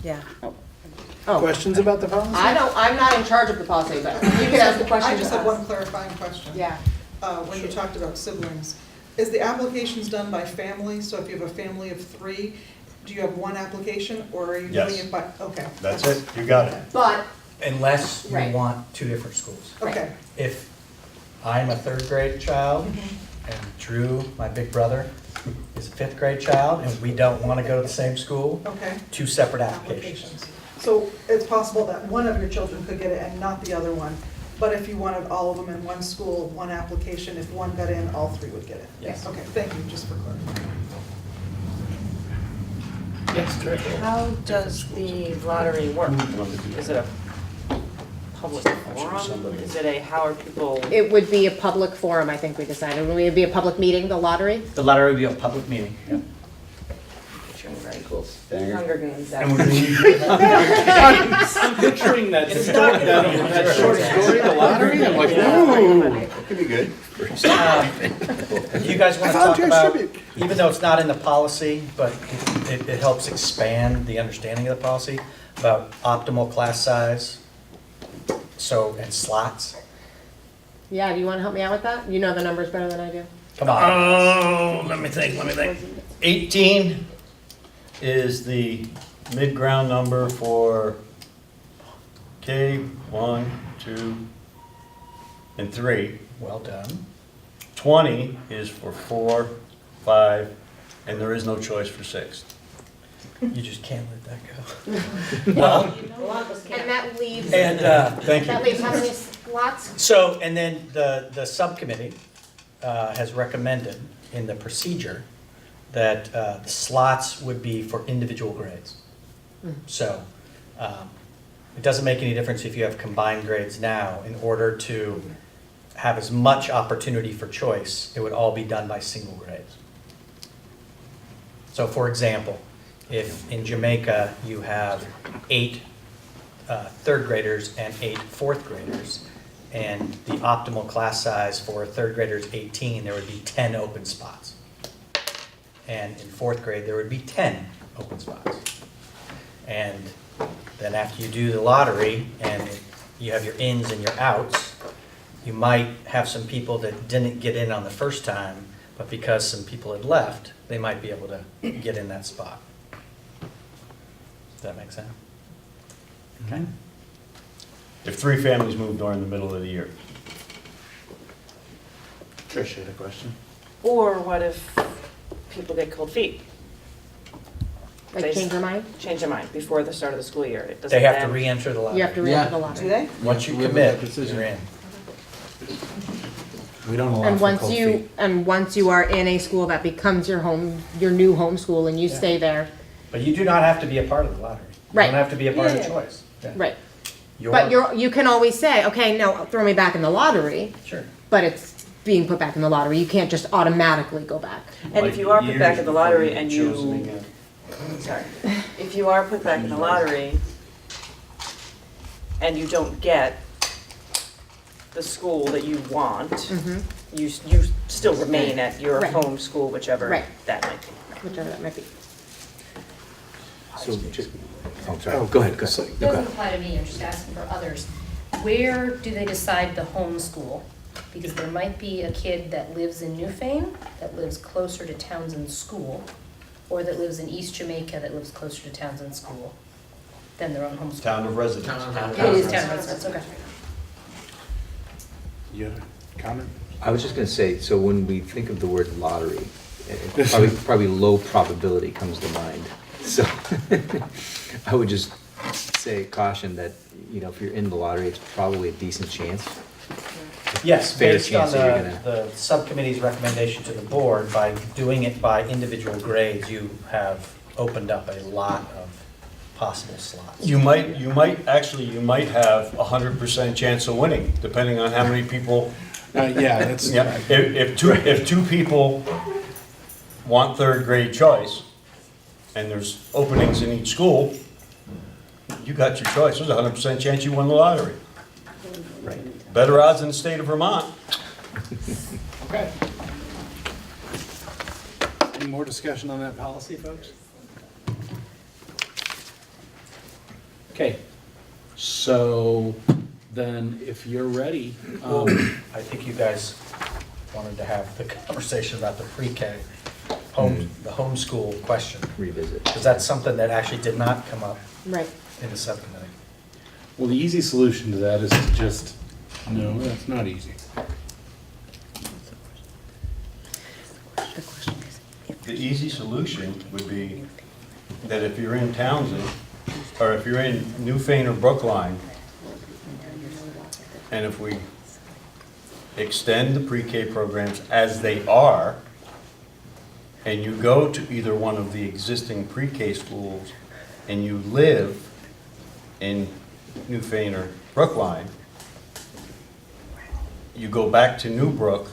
Yeah. Oh, Questions about the policy? I'm not in charge of the policy, but you can ask the question. I just to have us. one clarifying question. Yeah. When you talked about siblings, is the applications done by family? So if you have a family of 3, do you have one application, or are you doing Yes. it by, okay. That's it, you got it. But, Unless you Right. want 2 different schools. Okay. If I'm a 3rd grade child and Drew, my big brother, is a 5th grade child and we don't want to go to the same school, Okay. 2 separate applications. Applications. So it's possible that one of your children could get it and not the other one, but if you wanted all of them in one school, one application, if one got in, all 3 would get it? Yes. Okay, thank you, just for clarifying. Yes, Director. How does the lottery work? Is it a public forum? Is it a, how are people? it would be a public forum, I think we decided. Would it be a public meeting, the lottery? The lottery would be a public meeting. Yeah. Picturing very cool Banger. Hunger Games. And we're gonna I'm picturing that short story, the lottery, I'm like, ooh. Could be good. Do you guys want to talk volunteer about, tribute. even though it's not in the policy, but it helps expand the understanding of the policy, about optimal class size, and slots? Yeah, do you want to help me out with that? You know the numbers better than I do. Come on. Oh, let me think. 18 is the mid-ground number for K, 1, 2, and 3. Well done. 20 is for 4, 5, and there is no choice for 6. You just can't let that go. Well, And that leaves, and, thank that you. leaves how many slots? So, and then the subcommittee has recommended in the procedure that the slots would be for individual grades. So, it doesn't make any difference if you have combined grades now. In order to have as much opportunity for choice, it would all be done by single grades. So for example, if in Jamaica you have 8 3rd graders and 8 4th graders, and the optimal class size for 3rd graders 18, there would be 10 open spots. And in 4th grade, there would be 10 open spots. And then after you do the lottery and you have your ins and your outs, you might have some people that didn't get in on the first time, but because some people had left, they might be able to get in that spot. Does that make sense? Okay. If 3 families move during the middle of the year. Trish had a question. Or what if people get cold feet? Like change your mind? Change their mind before the start of the school year. It doesn't They have to then- re-enter the lottery. You have to re-enter Yeah. the lottery. Do they? Once you We have commit, that decision. you're in. We don't allow And for once cold you, feet. and once you are in a school that becomes your home, your new home school, and you Yeah. stay there, But you do not have to be a part of the lottery. You Right. don't have to be a part of Yeah. the choice. Yeah. right. You're- But you can always say, okay, no, throw me back in the lottery, Sure. but it's being put back in the lottery. You can't just automatically go back. And if you are put back in the lottery and Chosen you, again. sorry, if you are put back in the lottery and you don't get the school that you want, you still remain at your Right. home school, whichever Right. that might be. Whichever that might be. So, oh, sorry, go ahead, go ahead. It doesn't apply to me, I'm just asking for others. Where do they decide the home school? Because there might be a kid that lives in Newfane, that lives closer to Townsend School, or that lives in East Jamaica that lives closer to Townsend School. Then their own homeschool. Town of residence. It is town residents, okay. You have a comment? I was just gonna say, so when we think of the word lottery, probably low probability comes to mind. So I would just say caution that, you know, if you're in the lottery, it's probably a decent chance. Yes, Fair based on chance that you're gonna- the subcommittee's recommendation to the board, by doing it by individual grades, you have opened up a lot of possible slots. You might have 100% chance of winning, depending on how many people. Yeah, that's. Yeah, if two people want third grade choice, and there's openings in each school, you got your choice. There's a 100% chance you won the lottery. Right. Better odds in the state of Vermont. Okay. Any more discussion on that policy, folks? Okay, so then if you're ready, I think you guys wanted to have the conversation about the pre-K, the homeschool question, Revisit. because that's something that actually did not come up Right. in the subcommittee. well, the easy solution to that is to just, no, that's not easy. The easy solution would be that if you're in Townsend, or if you're in Newfane or Brookline, and if we extend the pre-K programs as they are, and you go to either one of the existing pre-K schools, and you live in Newfane or Brookline, you go back to Newbrook,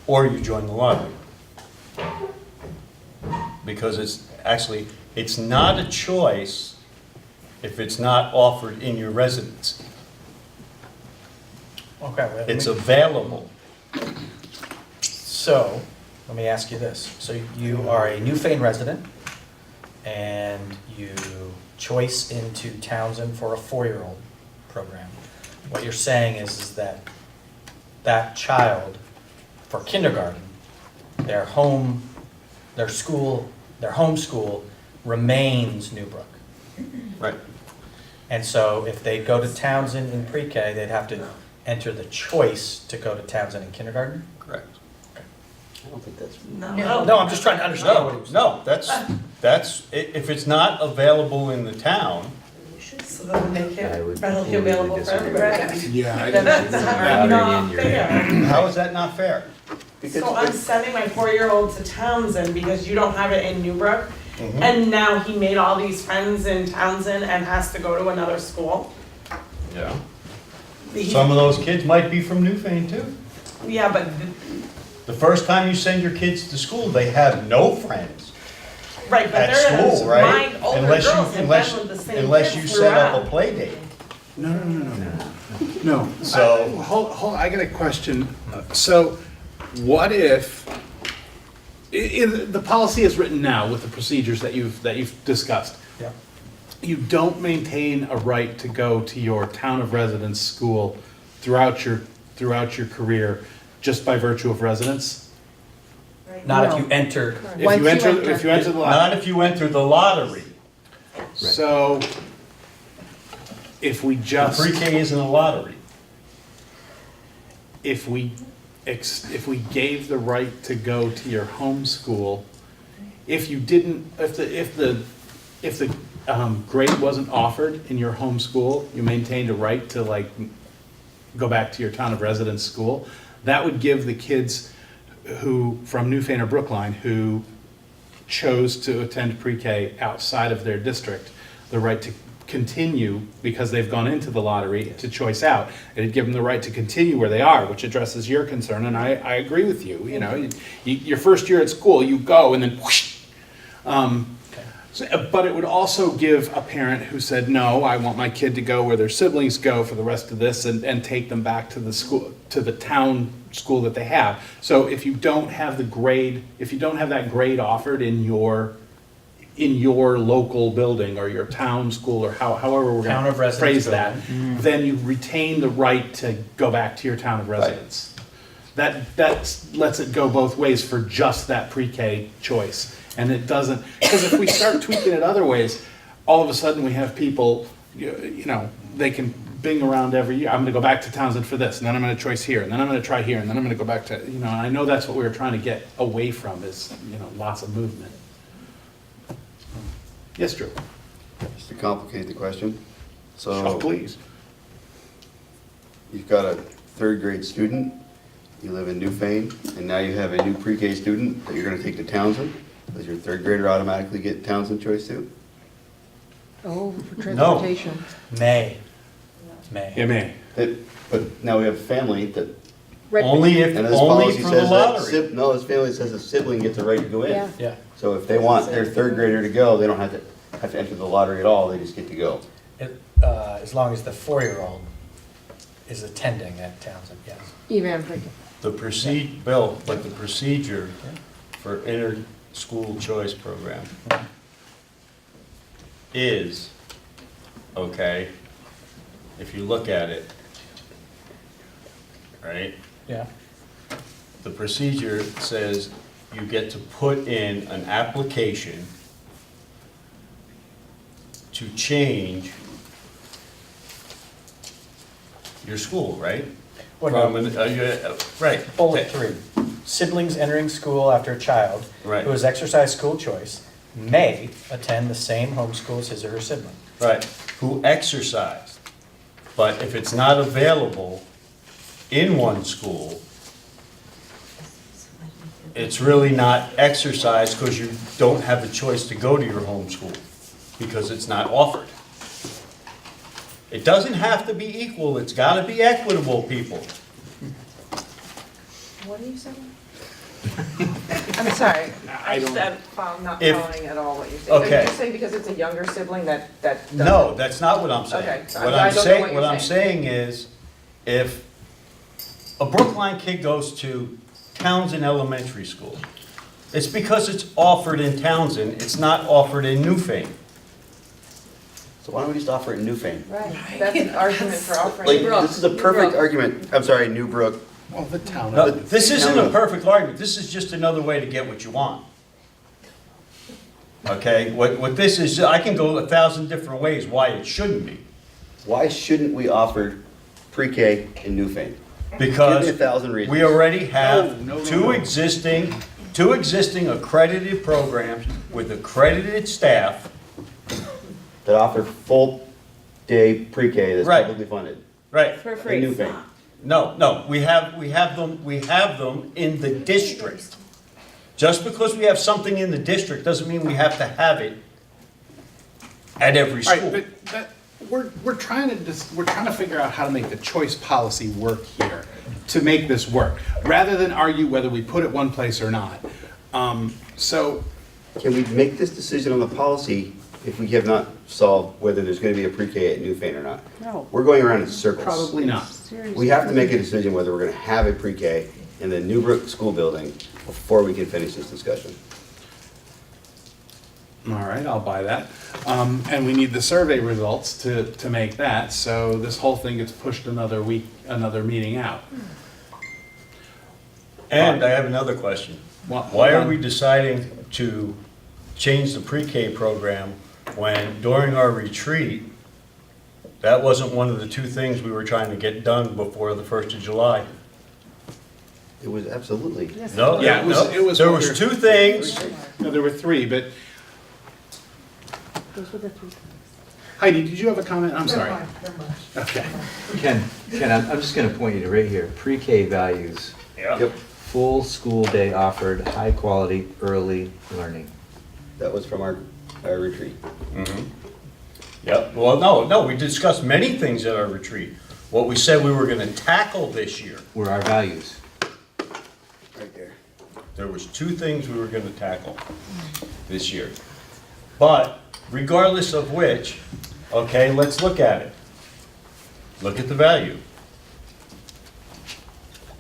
or you join the lottery. Because it's not a choice if it's not offered in your residence. Okay. It's available. So, let me ask you this. So you are a Newfane resident, and you choice into Townsend for a 4-year-old program. What you're saying is that that child, for kindergarten, their home school remains Newbrook. Right. And so if they go to Townsend in pre-K, they'd have to enter the choice to go to Townsend in kindergarten? Correct. I don't think that's. No, I'm just trying to understand what he was saying. No, if it's not available in the town, So then make I would it readily totally available for disagree. everybody. Yeah, That's Louder not in your fair. how is that not fair? So I'm sending my 4-year-old to Townsend because you don't have it in Newbrook. Mhm. And now he made all these friends in Townsend and has to go to another school. Yeah. He- Some of those kids might be from Newfane too. Yeah, but, The first time you send your kids to school, they have no friends right, but at there is, school, right? my older Unless you- girls have unless- been with the same Unless you kids set up a throughout. play date. no. So- Hold, I got a question. So what if, the policy is written now with the procedures that you've discussed. Yeah. You don't maintain a right to go to your town of residence school throughout your career just by virtue of residence? Not if No. you entered. Once you enter. If you enter the Not lottery. if you enter the lottery. So if we The just, pre-K isn't a lottery. if we gave the right to go to your home school, if you didn't, if the grade wasn't offered in your home school, you maintained a right to like go back to your town of residence school, that would give the kids who, from Newfane or Brookline, who chose to attend pre-K outside of their district, the right to continue, because they've gone into the lottery to choice out. It'd give them the right to continue where they are, which addresses your concern, and I agree with you. You know, your first year at school, you go and then whoosh. But it would also give a parent who said, no, I want my kid to go where their siblings go for the rest of this, and take them back to the school, to the town school that they have. So if you don't have the grade, if you don't have that grade offered in your local building or your town school, or however we're Town going of to residence phrase that, building. then you retain the right to go back to your town of residence. That lets it go both ways for just that pre-K choice. And it doesn't, because if we start tweaking it other ways, all of a sudden we have people, you know, they can bing around every year. I'm gonna go back to Townsend for this, and then I'm gonna choice here, and then I'm gonna try here, and then I'm gonna go back to, you know, and I know that's what we were trying to get away from is, you know, lots of movement. Yes, Drew? Just to complicate the question, Oh, so please. you've got a third grade student, you live in Newfane, and now you have a new pre-K student that you're gonna take to Townsend. Does your third grader automatically get Townsend choice too? Oh, for No. May. Yeah, me. But now we have a family that, Only if, and this only policy for the says that, lottery. no, this family says a sibling gets a right to go in. Yeah. Yeah. So if they want their third grader to go, they don't have to enter the lottery at all, they just get to go. As long as the 4-year-old is attending at Townsend, yes. Even The the procedure for inter-school choice program is, okay, if you look at it, right? Yeah. The procedure says you get to put in an application to change your school, right? Well, no. Right. Bullet 3, siblings entering school after a child Right. who has exercised school choice may attend the same homeschool as his or her sibling. Right, who exercised. But if it's not available in one school, it's really not exercise because you don't have a choice to go to your home school because it's not offered. It doesn't have to be equal, it's gotta be equitable, people. What are you saying? I'm sorry, I don't- I'm not If- following at all what you're saying. Are Okay. you just saying because it's a younger sibling that doesn't? No, that's not what I'm saying. Okay, so What I I'm don't know saying, what what you're I'm saying is, if a Brookline kid goes to Townsend Elementary School, it's because it's offered in Townsend, it's not offered in Newfane. So why don't we just offer it in Newfane? Right, that's an argument for offering. Like, this is a perfect argument, I'm sorry, Newbrook. Well, the town. No, this isn't a perfect argument, this is just another way to get what you want. Okay, what this is, I can go 1,000 different ways why it shouldn't be. Why shouldn't we offer pre-K in Newfane? Because Give me 1,000 reasons. we already have No, no, no, two no. existing accredited programs with accredited staff. That offer full-day pre-K that's Right. publicly funded. Right. For In free. Newfane. No, we have them in the district. Just because we have something in the district doesn't mean we have to have it at every All right, school. but that, we're trying to figure out how to make the choice policy work here, to make this work, rather than argue whether we put it one place or not. So, Can we make this decision on the policy if we have not solved whether there's gonna be a pre-K at Newfane or not? No. We're going around in circles. probably not. We have to make a decision whether we're gonna have a pre-K in the Newbrook School Building before we can finish this discussion. All right, I'll buy that. And we need the survey results to make that, so this whole thing gets pushed another week, another meeting out. And I have another question. Why are we deciding to change the pre-K program when during our retreat, that wasn't one of the two things we were trying to get done before the 1st of July? It was absolutely. No, Yeah, it was there one was or- two things. No, there were three, but. Heidi, did you have a comment? I'm sorry. Okay. Ken, I'm just gonna point you to right here, pre-K values, Yeah. Yep, full school day offered, high quality, early learning. that was from our retreat. Yep, well, no, we discussed many things at our retreat. What we said we were gonna tackle this year. Were our values. Right there. There was two things we were gonna tackle this year. But regardless of which, okay, let's look at it. Look at the value.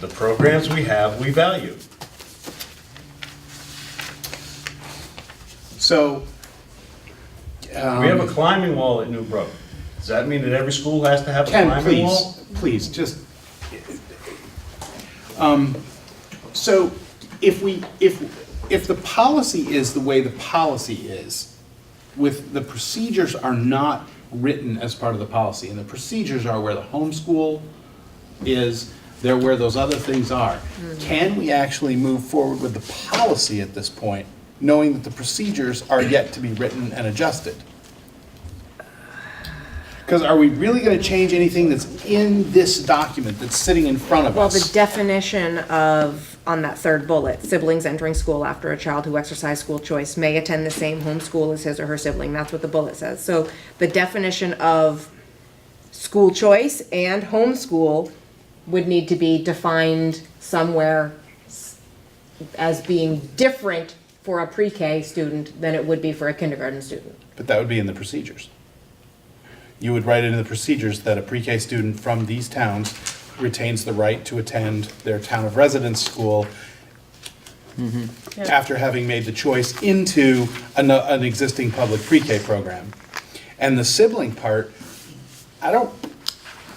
The programs we have, we value. So. We have a climbing wall at New Brook. Does that mean that every school has to have a Ken, climbing wall? please, just. So if the policy is the way the policy is, with, the procedures are not written as part of the policy, and the procedures are where the homeschool is, they're where those other things are. Can we actually move forward with the policy at this point, knowing that the procedures are yet to be written and adjusted? Because are we really gonna change anything that's in this document that's sitting in front of Well, the us? definition of, on that third bullet, siblings entering school after a child who exercised school choice may attend the same home school as his or her sibling, that's what the bullet says. So the definition of school choice and homeschool would need to be defined somewhere as being different for a pre-K student than it would be for a kindergarten student. But that would be in the procedures. You would write it in the procedures that a pre-K student from these towns retains the right to attend their town of residence school after having made the choice into an existing public pre-K program. And the sibling part, I don't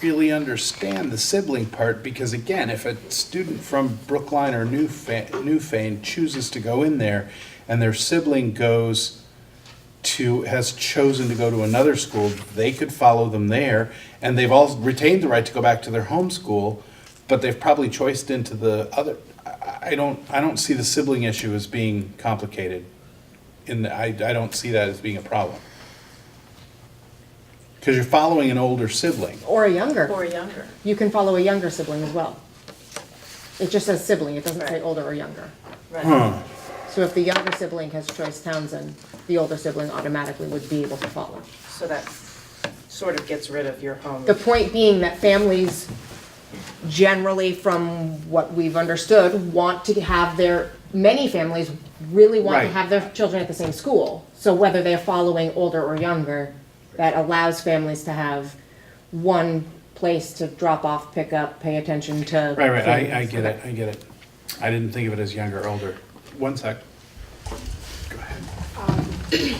really understand the sibling part, because again, if a student from Brookline or Newfane chooses to go in there and their sibling has chosen to go to another school, they could follow them there, and they've all retained the right to go back to their home school, but they've probably choiced into the other. I don't see the sibling issue as being complicated. I don't see that as being a problem. Because you're following an older sibling. Or a younger. Or younger. You can follow a younger sibling as well. It just says sibling, it doesn't say older or younger. Huh. So if the younger sibling has choice Townsend, the older sibling automatically would be able to follow. So that sort of gets rid of your home. The point being that families generally, from what we've understood, want to have many families really want to Right. have their children at the same school. So whether they're following older or younger, that allows families to have one place to drop off, pick up, pay attention to. Right, things. I get it. I didn't think of it as younger or older. One sec. Go ahead.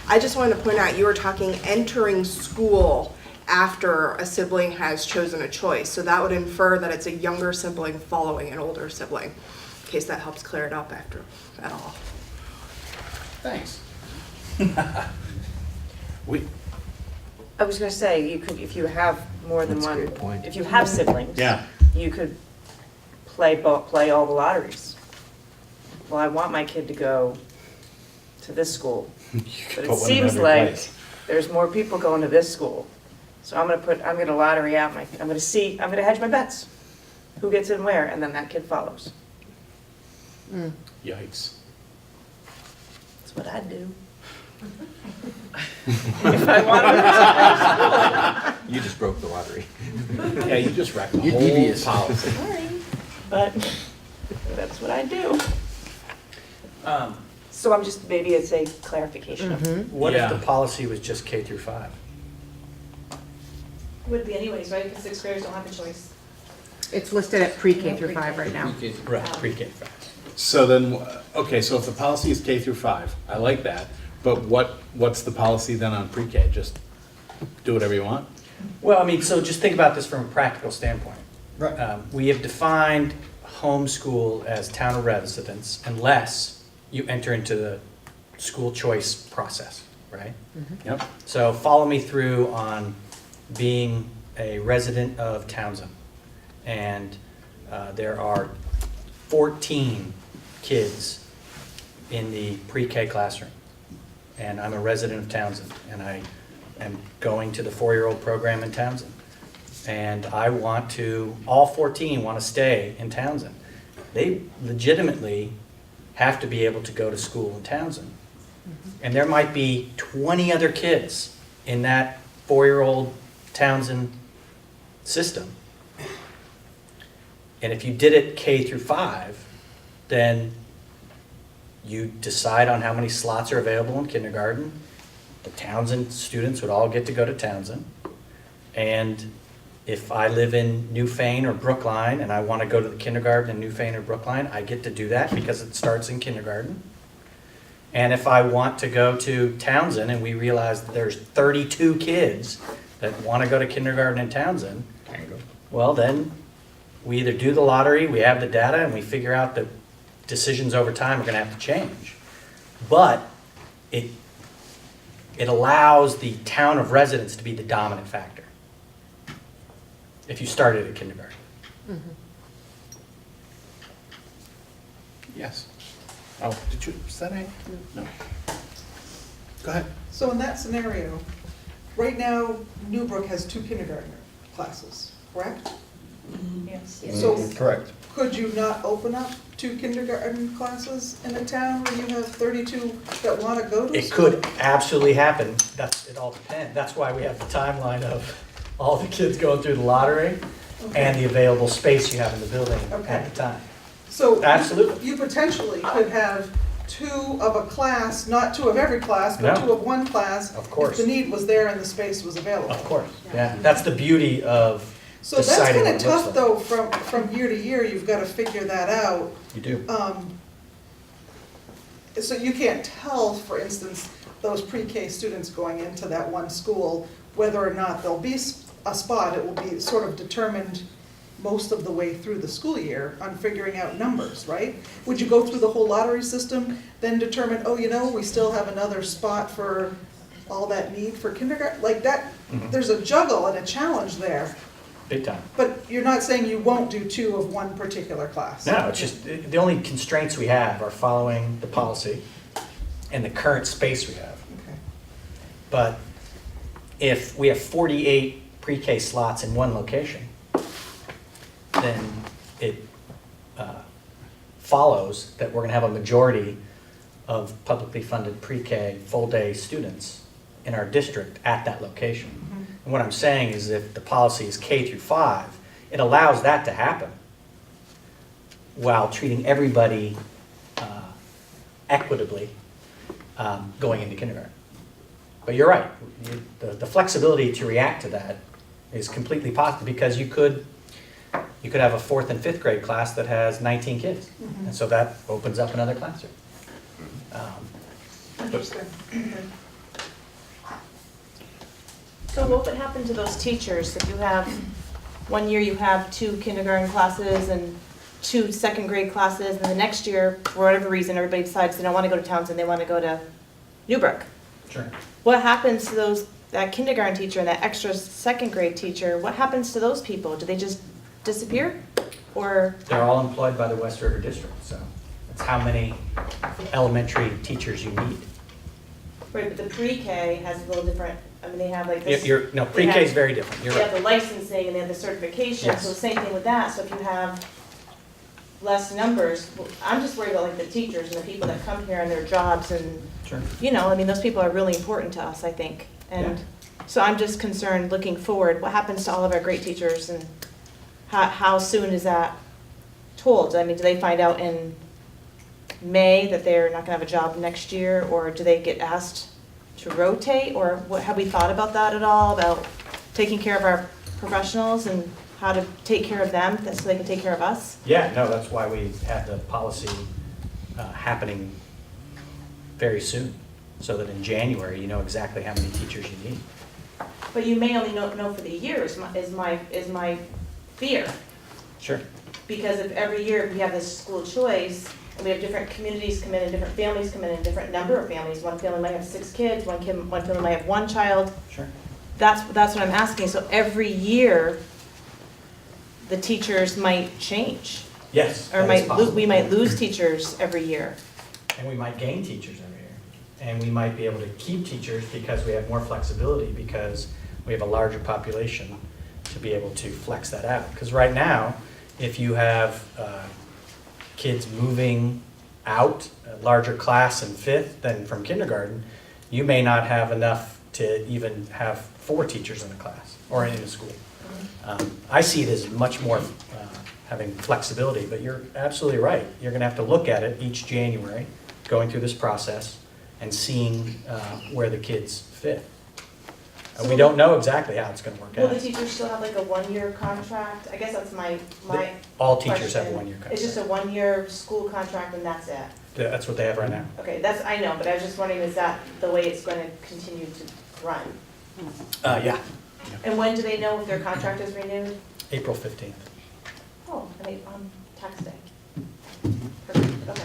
I just wanted to point out, you were talking entering school after a sibling has chosen a choice. So that would infer that it's a younger sibling following an older sibling, in case that helps clear it up at all. Thanks. I was gonna say, you could, if you have more than That's a one, great point. if you have siblings. Yeah. You could play all the lotteries. Well, I want my kid to go to this school, but it put one in seems every like place. there's more people going to this school. So I'm gonna lottery out I'm gonna hedge my bets. Who gets in where, and then that kid follows. Yikes. That's what I'd do. If I wanted to. You just broke the lottery. Yeah, you just wrecked the You're whole devious. policy. Sorry, but that's what I do. Um, So I'm just, maybe it's a clarification of. What if Yeah. the policy was just K through 5? Would be anyways, right? Because sixth graders don't have a choice. It's listed at pre-K through 5 right now. Right, pre-K 5. So then, okay, so if the policy is K through 5, I like that, but what's the policy then on pre-K? Just do whatever you want? Well, I mean, so just think about this from a practical standpoint. Right. We have defined homeschool as town of residence unless you enter into the school choice process, right? Yep. So follow me through on being a resident of Townsend. And there are 14 kids in the pre-K classroom. And I'm a resident of Townsend, and I am going to the 4-year-old program in Townsend. And all 14 want to stay in Townsend. They legitimately have to be able to go to school in Townsend. And there might be 20 other kids in that 4-year-old Townsend system. And if you did it K through 5, then you decide on how many slots are available in kindergarten. The Townsend students would all get to go to Townsend. And if I live in Newfane or Brookline and I want to go to the kindergarten in Newfane or Brookline, I get to do that because it starts in kindergarten. And if I want to go to Townsend and we realize that there's 32 kids that want to go to kindergarten in Townsend, well then we either do the lottery, we have the data, and we figure out that decisions over time are going to have to change. But it allows the town of residence to be the dominant factor if you started at kindergarten. Yes. Oh, did you, is that a, no. Go ahead. So in that scenario, right now, Newbrook has 2 kindergarten classes, correct? Yes. So Correct. could you not open up 2 kindergarten classes in a town where you have 32 that want to go to It school? could absolutely happen. It all depends. That's why we have the timeline of all the kids going through the lottery and the available space you have in the building at the time. So Absolutely. you potentially could have 2 of a class, not 2 of every class, but No. 2 of one class. Of course. If the need was there and the space was available. Of course, yeah. That's the beauty of So that's deciding kind what of it looks tough like. though, from year to year, you've got to figure that out. You do. So you can't tell, for instance, those pre-K students going into that one school, whether or not there'll be a spot. It will be sort of determined most of the way through the school year on figuring out numbers, right? Would you go through the whole lottery system, then determine, oh, you know, we still have another spot for all that need for kindergarten? Like that, there's a juggle and a challenge there. Big time. But you're not saying you won't do 2 of one particular class? No, it's just, the only constraints we have are following the policy and the current space we have. Okay. But if we have 48 pre-K slots in one location, then it follows that we're going to have a majority of publicly funded pre-K full-day students in our district at that location. And what I'm saying is if the policy is K through 5, it allows that to happen while treating everybody equitably going into kindergarten. But you're right, the flexibility to react to that is completely possible because you could have a 4th and 5th grade class that has 19 kids. And so that opens up another classroom. Interesting. Okay. So what would happen to those teachers if you have, one year you have 2 kindergarten classes and 2 second grade classes, and the next year, for whatever reason, everybody decides they don't want to go to Townsend, they want to go to Newbrook? Sure. What happens to that kindergarten teacher and that extra second grade teacher? What happens to those people? Do they just disappear? Or? They're all employed by the West River District, so it's how many elementary teachers you need. Right, but the pre-K has a little different, I mean, they have like this. No, pre-K is very different, you're They have right. the licensing and they have the certification, Yes. so the same thing with that, so if you have less numbers, I'm just worried about like the teachers and the people that come here and their jobs and, Sure. you know, I mean, those people are really important to us, I think. And Yeah. so I'm just concerned, looking forward, what happens to all of our great teachers and how soon is that told? I mean, do they find out in May that they're not gonna have a job next year, or do they get asked to rotate, or what, have we thought about that at all, about taking care of our professionals and how to take care of them, so they can take care of us? Yeah, no, that's why we have the policy happening very soon, so that in January, you know exactly how many teachers you need. But you may only know for the year is my fear. Sure. Because if every year we have this school choice, and we have different communities come in, and different families come in, and different number of families, one family might have 6 kids, one family might have 1 child. Sure. That's what I'm asking, so every year, the teachers might change. Yes, Or that is possible. we might lose teachers every year. And we might gain teachers every year. And we might be able to keep teachers because we have more flexibility, because we have a larger population to be able to flex that out. Because right now, if you have kids moving out, a larger class in 5th than from kindergarten, you may not have enough to even have 4 teachers in a class or in a school. I see it as much more having flexibility, but you're absolutely right. You're going to have to look at it each January, going through this process and seeing where the kids fit. We don't know exactly how it's going to work Will the out. teachers still have like a 1-year contract? I guess that's my All teachers have a question. 1-year contract. It's just a 1-year school contract and that's it? That's what they have right now. Okay, I know, but I was just wondering, is that the way it's going to continue to run? Yeah, And when do they know if their contract is renewed? April 15th. Oh, I mean, on tax day. Perfect, okay.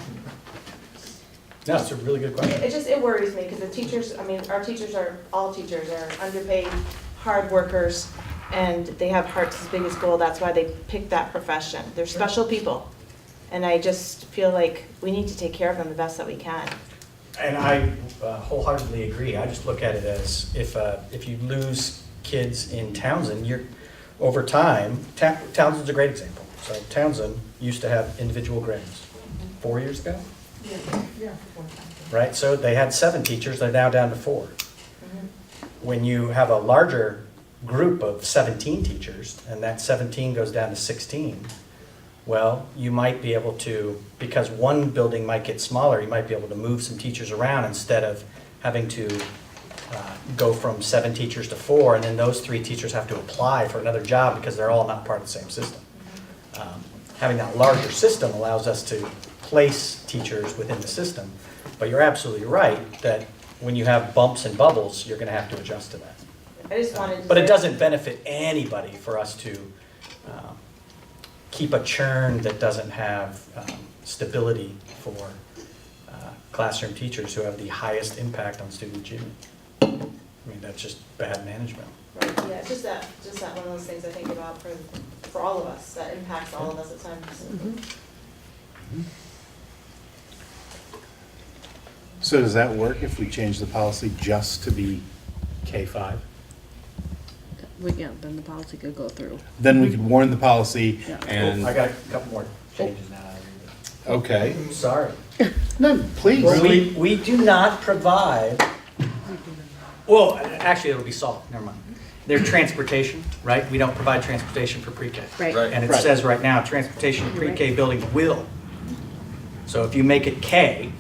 No, it's a really good question. It worries me, because the teachers, I mean, all teachers are underpaid, hard workers, and they have hearts as big as gold, that's why they pick that profession. They're special people, and I just feel like we need to take care of them the best that we can. And I wholeheartedly agree. I just look at it as if you lose kids in Townsend, over time, Townsend's a great example. So Townsend used to have individual grades 4 years ago, right? So they had 7 teachers, they're now down to 4. When you have a larger group of 17 teachers, and that 17 goes down to 16, well, you might be able to, because one building might get smaller, you might be able to move some teachers around instead of having to go from 7 teachers to 4, and then those 3 teachers have to apply for another job because they're all not part of the same system. Having that larger system allows us to place teachers within the system, but you're absolutely right that when you have bumps and bubbles, you're going to have to adjust to that. I just wanted to. But it doesn't benefit anybody for us to keep a churn that doesn't have stability for classroom teachers who have the highest impact on student achievement. I mean, that's just bad management. Right, yeah, it's just that one of those things I think about for all of us, that impacts all of us at times. So does that work if we change the policy just to be K-5? Yeah, then the policy could go through. Then we could warn the policy and. I got a couple more changes now. Okay. I'm sorry. No, please. We do not provide, well, actually, it'll be solved, never mind. They're transportation, right? We don't provide transportation for pre-K. Right. And it Right. says right now, transportation in pre-K buildings will. So if you make it K,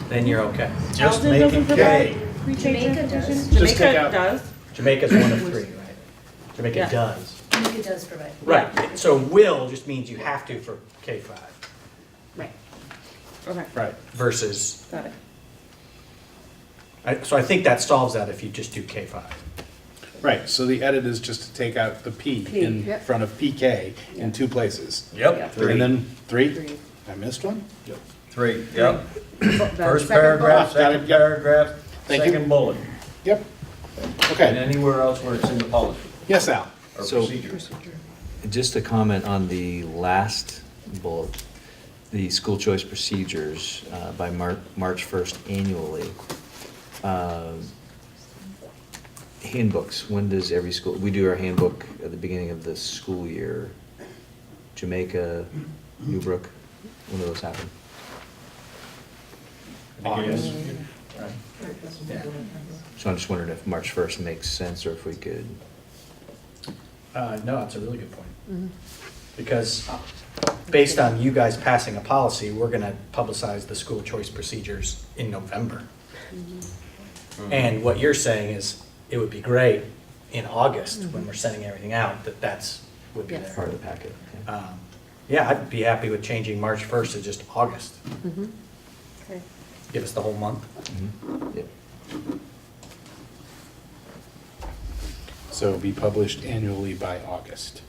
then you're okay. Just make it K. Jamaica does. Just take out. does. Jamaica's one of 3, right? Jamaica Yeah. does. Jamaica does provide. Right, so will just means you have to for K-5 Right. Okay, Right. versus, got it. so I think that solves that if you just do K-5. Right, so the edit is just to take out the P in yep. front of PK in 2 places. Yep. And then 3? Three. I missed one? 3, yep. The First second paragraph, bullet. second paragraph, Thank you. second bullet. Yep. And Okay. anywhere else where it's in the policy Yes, Al? or So- procedure. Just a comment on the last bullet, the school choice procedures by March 1st annually. Handbooks, when does every school, we do our handbook at the beginning of the school year. Jamaica, Newbrook, when do those happen? August. Yeah. So I'm just wondering if March 1st makes sense, or if we could, No, it's a really good point. Because based on you guys passing a policy, we're gonna publicize the school choice procedures in November. And what you're saying is, it would be great in August, when we're sending everything out, would be Yes. part there. of the packet. Yeah, I'd be happy with changing March 1st to just August. Okay. Give us the whole month. Yep. So be published annually by August.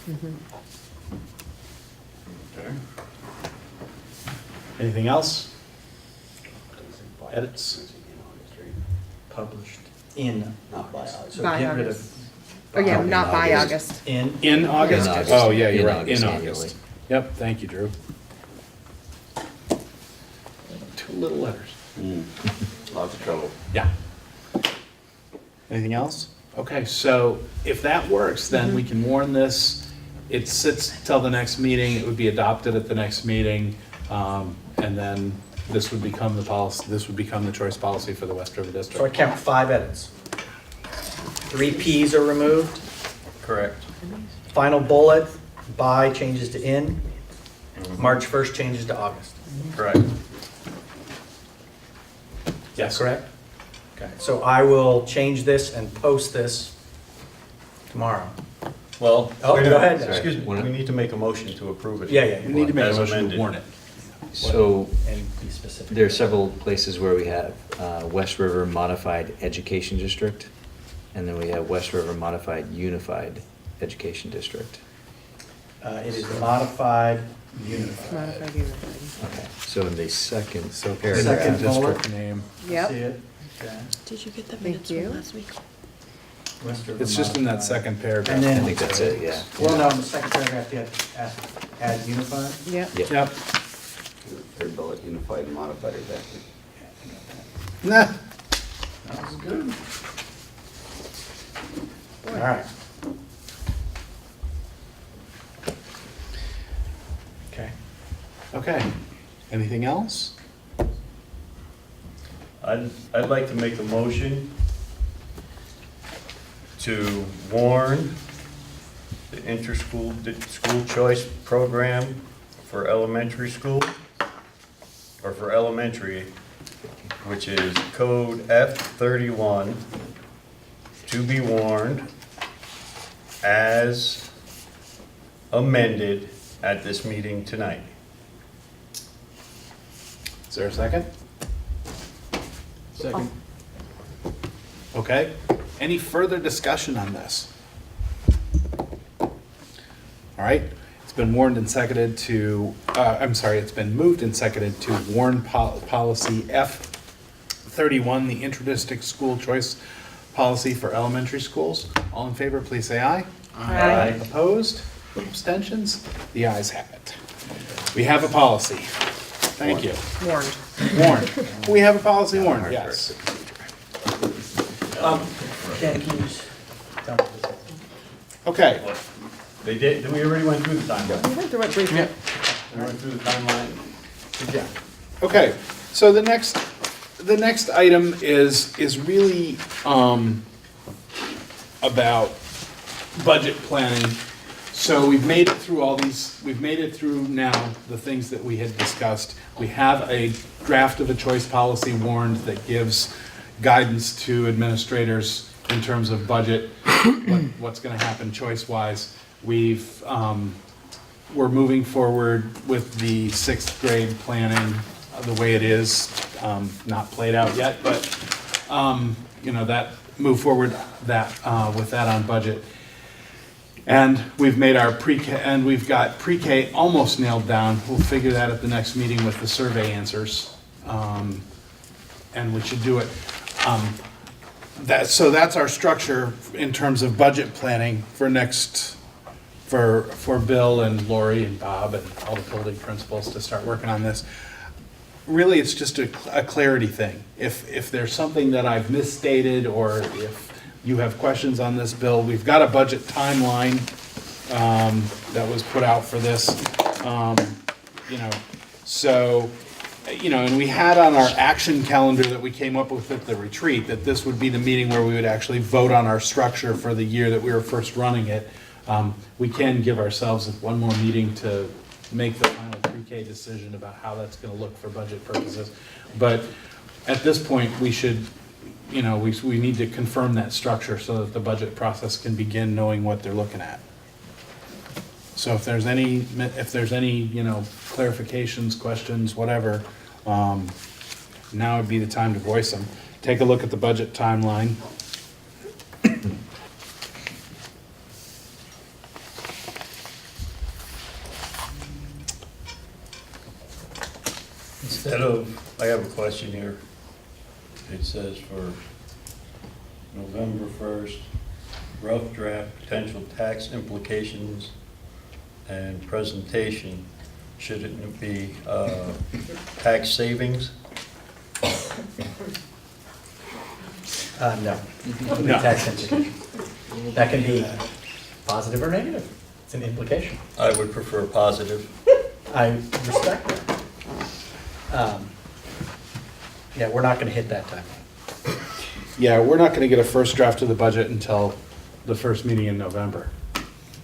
Okay. Anything else? Edits? Published in, not by August. So By get rid August. of Oh, yeah, Probably not by August. August. in August? In August. Oh, yeah, you're In right, in August August. annually. Yep, thank you, Drew. 2 little letters. Lots of trouble. Yeah. Anything else? Okay, so if that works, then we can warn this. It sits till the next meeting, it would be adopted at the next meeting, and then this would become the policy, this would become the choice policy for the West River So I District. count 5 edits. 3 Ps are removed. Correct. Final bullet, by changes to in. March 1st changes to August. Correct. Yes, correct? Okay, so I will change this and post this tomorrow. Well, Oh, wait a go minute. ahead. Excuse me, One- we need to make a motion to approve it. Yeah, yeah. We need to make a As motion to amended. warn it. So And be specific. there are several places where we have West River Modified Education District, and then we have West River Modified Unified Education District. It is modified unified. Modified unified. Okay, so in the second So paragraph. Second bullet. district name. Yep. See it? Okay. Did you get the Thank minutes you. from last week? Western It's just in that modified. second paragraph. And then- I think that's it, yeah. Well, no, in the second paragraph, you have to add unified. Yep. Yep. Third bullet, unified and modified, exactly. Nah. That was good. All right. Okay. Okay. Anything else? I'd like to make a motion to warn the school choice program for elementary school, or for elementary, which is code F31, to be warned as amended at this meeting tonight. Is there a second? Second. Okay. Any further discussion on this? All right. It's been warned and seconded to, it's been moved and seconded to warn policy F31, the inter-district school choice policy for elementary schools. All in favor, please say aye. Aye. Opposed? Abstentions? The ayes have it. We have a policy. Thank you. Warned. Warned. We have a policy warned, yes. Ken, can you just tell me this? Okay. We already went through the timeline. We went through it briefly. We went through the timeline. Yeah. Okay, so the next item is really about budget planning. So we've made it through now the things that we had discussed. We have a draft of a choice policy warned that gives guidance to administrators in terms of budget, what's gonna happen choice-wise. We're moving forward with the 6th grade planning the way it is, not played out yet, but, that move forward with that on budget. And we've made our pre-K, and we've got pre-K almost nailed down. We'll figure that at the next meeting with the survey answers. And we should do it. So that's our structure in terms of budget planning for Bill and Lori and Bob and all the building principals to start working on this. Really, it's just a clarity thing. If there's something that I've misstated, or if you have questions on this bill, we've got a budget timeline that was put out for this. And we had on our action calendar that we came up with at the retreat, that this would be the meeting where we would actually vote on our structure for the year that we were first running it. We can give ourselves one more meeting to make the final pre-K decision about how that's gonna look for budget purposes. But at this point, we should, we need to confirm that structure so that the budget process can begin knowing what they're looking at. So if there's any, clarifications, questions, whatever, now would be the time to voice them. Take a look at the budget timeline. Instead of, I have a question here. It says for November 1st, rough draft, potential tax implications and presentation. Should it be tax savings? No. Tax implication. That can be positive or negative. It's an implication. I would prefer positive. I respect that. Yeah, we're not gonna hit that timeline. Yeah, we're not gonna get a first draft of the budget until the first meeting in November.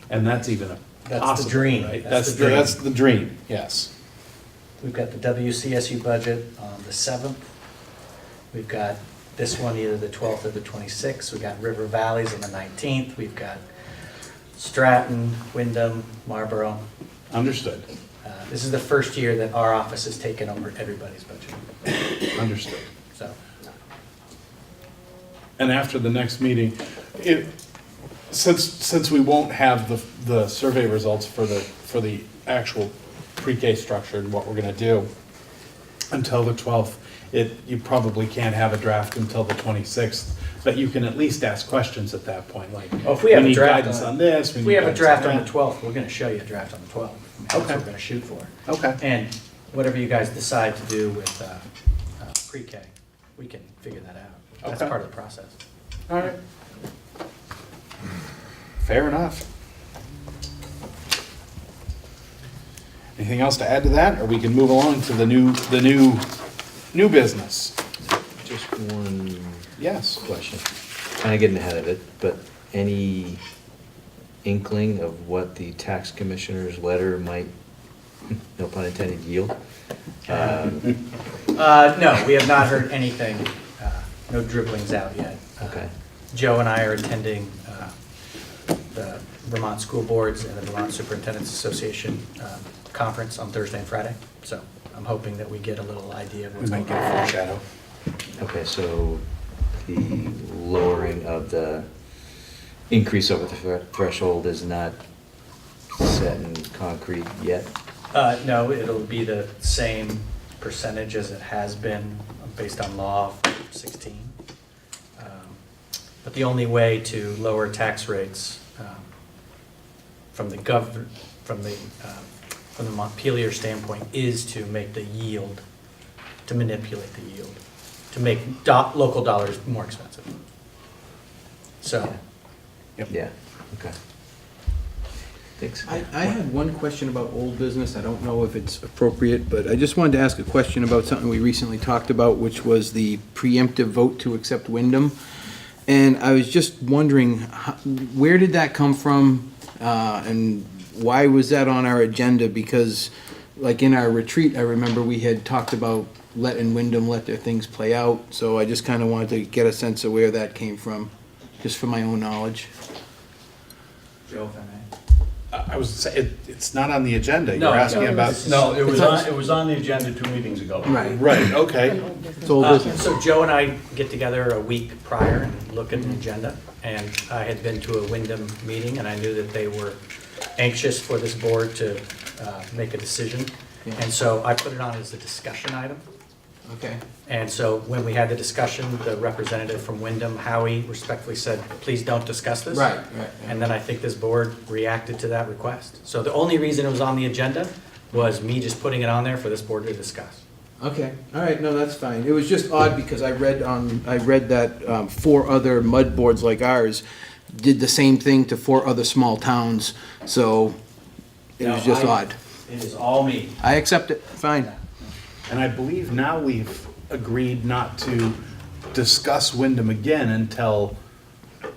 And that's even a That's possible, the dream. right? That's the dream. That's the dream, yes. We've got the WCSU budget on the 7th. We've got this one either the 12th or the 26th. We've got River Valleys on the 19th. We've got Stratton, Wyndham, Marlboro. Understood, This is the first year that our office has taken over everybody's budget. understood. So, And after the next meeting, since we won't have the survey results for the actual pre-K structure and what we're gonna do until the 12th, you probably can't have a draft until the 26th, but you can at least ask questions at that point, like, Well, if we have a need draft guidance on this, If we have a need draft guidance on the 12th, we're gonna show you a draft on the 12th. That's what Okay. we're gonna shoot for. Okay. And whatever you guys decide to do with pre-K, we can figure that out. That's Okay. part of the process. All right. Fair enough. Anything else to add to that, or we can move along to the new business? Just one Yes. question, kind of getting ahead of it, but any inkling of what the tax commissioner's letter might, no pun intended, yield? No, we have not heard anything, no dribblings out yet. Okay. Joe and I are attending the Vermont School Boards and the Vermont Superintendent's Association conference on Thursday and Friday, so I'm hoping that we get a little idea of We what's might going get a on. foreshadow. Okay, so the lowering of the increase over the threshold is not set in concrete yet? No, it'll be the same percentage as it has been based on law of 16. But the only way to lower tax rates from the Montpelier standpoint is to make the yield, to manipulate the yield, to make local dollars more expensive. So. Yep. Yeah, okay. Thanks. I had one question about old business. I don't know if it's appropriate, but I just wanted to ask a question about something we recently talked about, which was the preemptive vote to accept Wyndham. And I was just wondering, where did that come from? And why was that on our agenda? Because like in our retreat, I remember we had talked about letting Wyndham let their things play out. So I just kind of wanted to get a sense of where that came from, just for my own knowledge. Joe, if I may. I was saying, it's not on the agenda. No, You're asking no, about. No, it was on the agenda 2 meetings ago. Right. Right, okay. It's old business. So Joe and I get together a week prior and look at the agenda, and I had been to a Wyndham meeting, and I knew that they were anxious for this board to make a decision. Yeah. And so I put it on as a discussion item. Okay. And so when we had the discussion, the representative from Wyndham, Howie, respectfully said, please don't discuss this. Right. And then I think this board reacted to that request. So the only reason it was on the agenda was me just putting it on there for this board to discuss. Okay, all right, no, that's fine. It was just odd because I read that 4 other mud boards like ours did the same thing to 4 other small towns, so it was just odd. It is all me. I accept it, fine. And I believe now we've agreed not to discuss Wyndham again until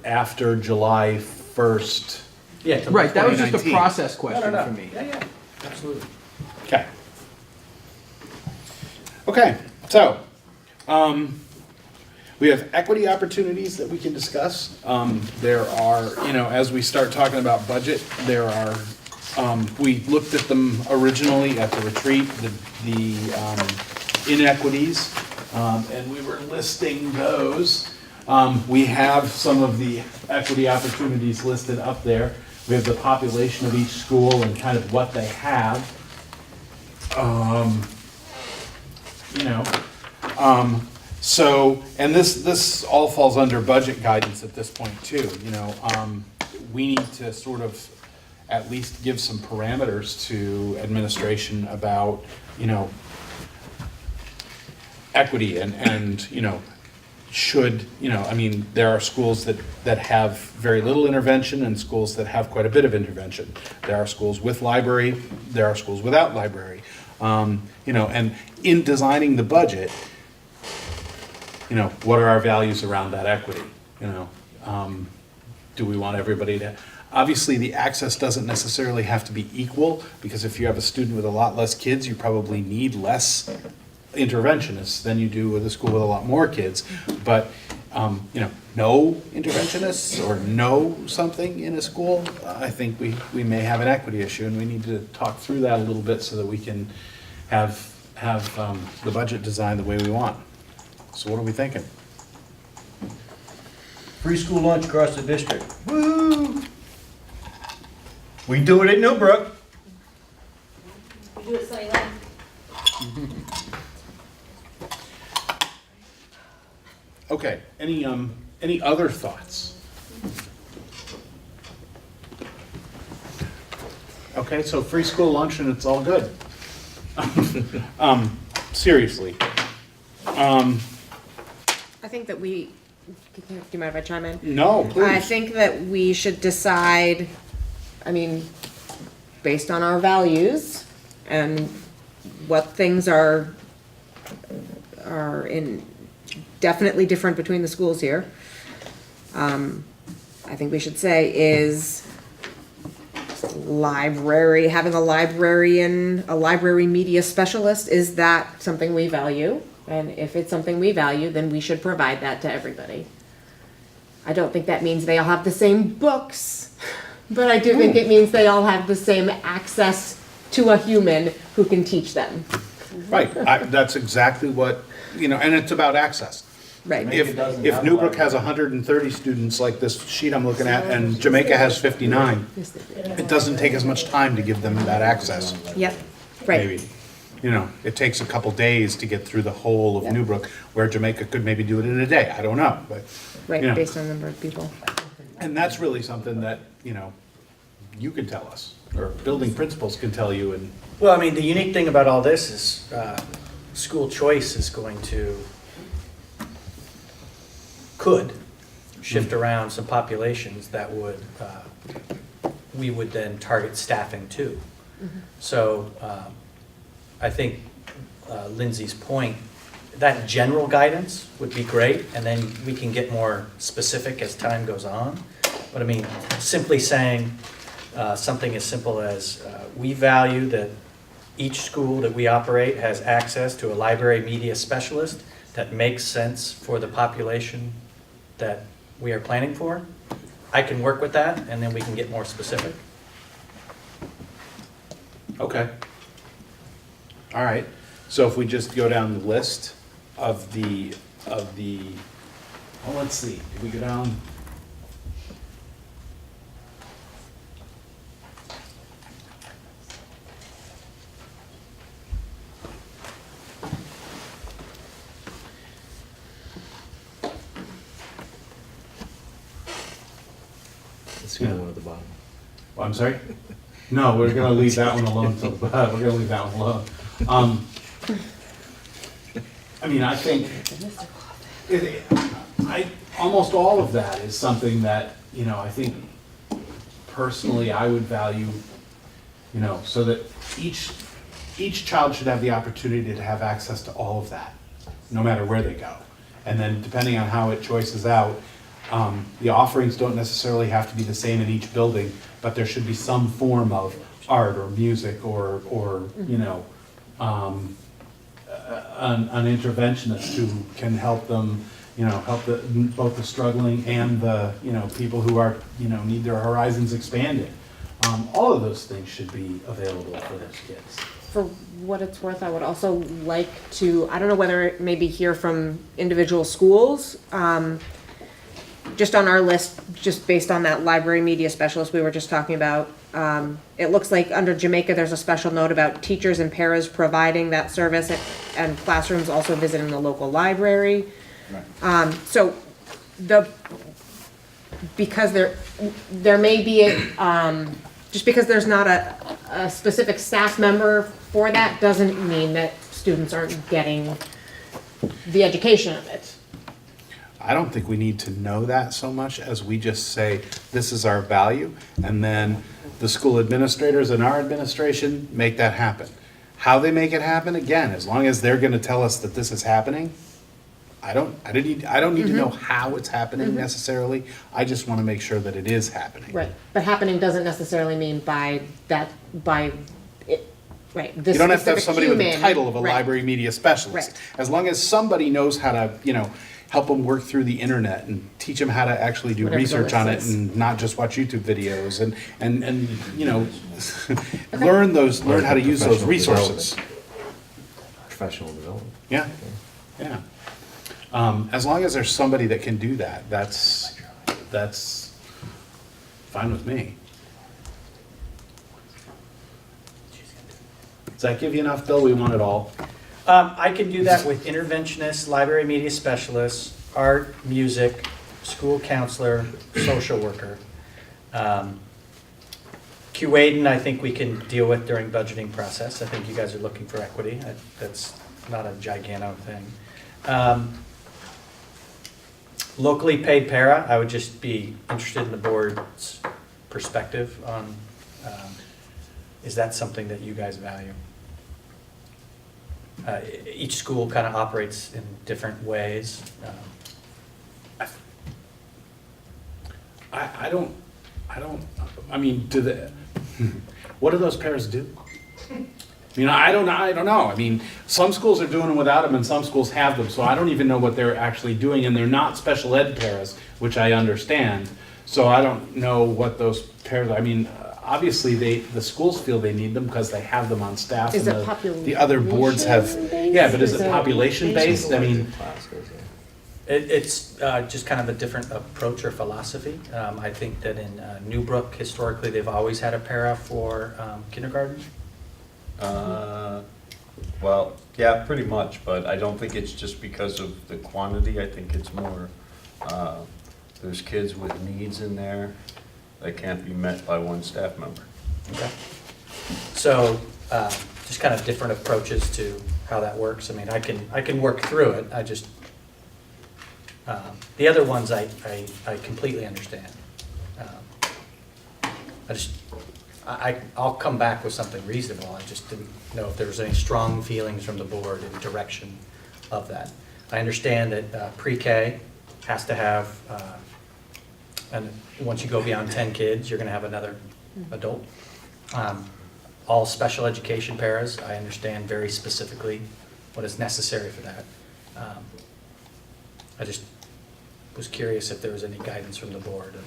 after July 1st. Yeah. Right, that was just a 2019. process question No. for me. Yeah, absolutely. Okay. Okay, so, we have equity opportunities that we can discuss. There are, as we start talking about budget, there are, we looked at them originally at the retreat, the inequities, and we were listing those. We have some of the equity opportunities listed up there. We have the population of each school and kind of what they have. So, and this all falls under budget guidance at this point too, we need to sort of at least give some parameters to administration about, equity and should, there are schools that have very little intervention and schools that have quite a bit of intervention. There are schools with library, there are schools without library. And in designing the budget, what are our values around that equity? Do we want everybody to, obviously the access doesn't necessarily have to be equal, because if you have a student with a lot less kids, you probably need less interventionists than you do with a school with a lot more kids. But, no interventionists or no something in a school, I think we may have an equity issue, and we need to talk through that a little bit so that we can have the budget designed the way we want. So what are we thinking? Free school lunch across the district. Woo! We do it at Newbrook. We do it Sunny Lane. Okay, any other thoughts? Okay, so free school lunch and it's all good. Seriously. I think that we, do you mind if I chime in? No, please. I think that we should decide, I mean, based on our values and what things are in, definitely different between the schools here. I think we should say is having a librarian, a library media specialist, is that something we value? And if it's something we value, then we should provide that to everybody. I don't think that means they all have the same books, but I do think it means they all have the same access to a human who can teach them. Right, that's exactly what, and it's about access. Right. If Newbrook has 130 students like this sheet I'm looking at, and Jamaica has 59, it doesn't take as much time to give them that access. Yep, right. Maybe. It takes a couple days to get through the whole of Newbrook, where Jamaica could maybe do it in a day, I don't know, but. Right, based on the number of people. And that's really something that, you can tell us, or building principals can tell you, and. Well, I mean, the unique thing about all this is school choice is going to, could shift around some populations that would, we would then target staffing to. So I think Lindsay's point, that general guidance would be great, and then we can get more specific as time goes on. But I mean, simply saying something as simple as, we value that each school that we operate has access to a library media specialist that makes sense for the population that we are planning for. I can work with that, and then we can get more specific. Okay. All right, so if we just go down the list of the, let's see, did we go down? Let's see the one at the bottom. Oh, I'm sorry? No, we're gonna leave that one alone, we're gonna leave that one alone. I mean, I think, almost all of that is something that, I think personally I would value, so that each child should have the opportunity to have access to all of that, no matter where they go. And then depending on how it choices out, the offerings don't necessarily have to be the same in each building, but there should be some form of art or music or an interventionist who can help them, help both the struggling and the, people who are, need their horizons expanded. All of those things should be available for those kids. For what it's worth, I would also like to, I don't know whether it may be hear from individual schools, just on our list, just based on that library media specialist we were just talking about. It looks like under Jamaica, there's a special note about teachers and paras providing that service and classrooms also visiting the local library. Right. So because there may be just because there's not a specific staff member for that doesn't mean that students aren't getting the education of it. I don't think we need to know that so much as we just say, this is our value, and then the school administrators and our administration make that happen. How they make it happen, again, as long as they're gonna tell us that this is happening, I don't need to know how it's happening necessarily. I just wanna make sure that it is happening. Right, but happening doesn't necessarily mean right, this You don't have to have specific somebody with the human, title of a right. library media specialist. Right. As long as somebody knows how to, help them work through the internet and teach them how to actually do Whatever the research on it list is. and not just watch YouTube videos and learn how to use those resources. Professional development. Yeah, yeah. As long as there's somebody that can do that, that's that's fine with me. Does that give you enough, Bill? We want it all. I can do that with interventionists, library media specialists, art, music, school counselor, social worker. QAiden, I think we can deal with during budgeting process. I think you guys are looking for equity. That's not a giganto thing. Locally paid para, I would just be interested in the board's perspective on, is that something that you guys value? Each school kind of operates in different ways. I mean, what do those pairs do? I mean, I don't know. I mean, some schools are doing them without them and some schools have them, so I don't even know what they're actually doing, and they're not special ed pairs, which I understand. So I don't know what those pairs, I mean, obviously the schools feel they need them because they have them on staff. Is and it the other boards have, population-based? yeah, but is it population-based? I mean, It's just kind of a different approach or philosophy. I think that in Newbrook, historically, they've always had a para for kindergarten. Well, yeah, pretty much, but I don't think it's just because of the quantity. I think it's more, there's kids with needs in there that can't be met by one staff member. Okay. So just kind of different approaches to how that works. I mean, I can work through it. I just, the other ones I completely understand. I'll come back with something reasonable. I just didn't know if there was any strong feelings from the board in direction of that. I understand that pre-K has to have, and once you go beyond 10 kids, you're gonna have another adult. All special education paras, I understand very specifically what is necessary for that. I just was curious if there was any guidance from the board of,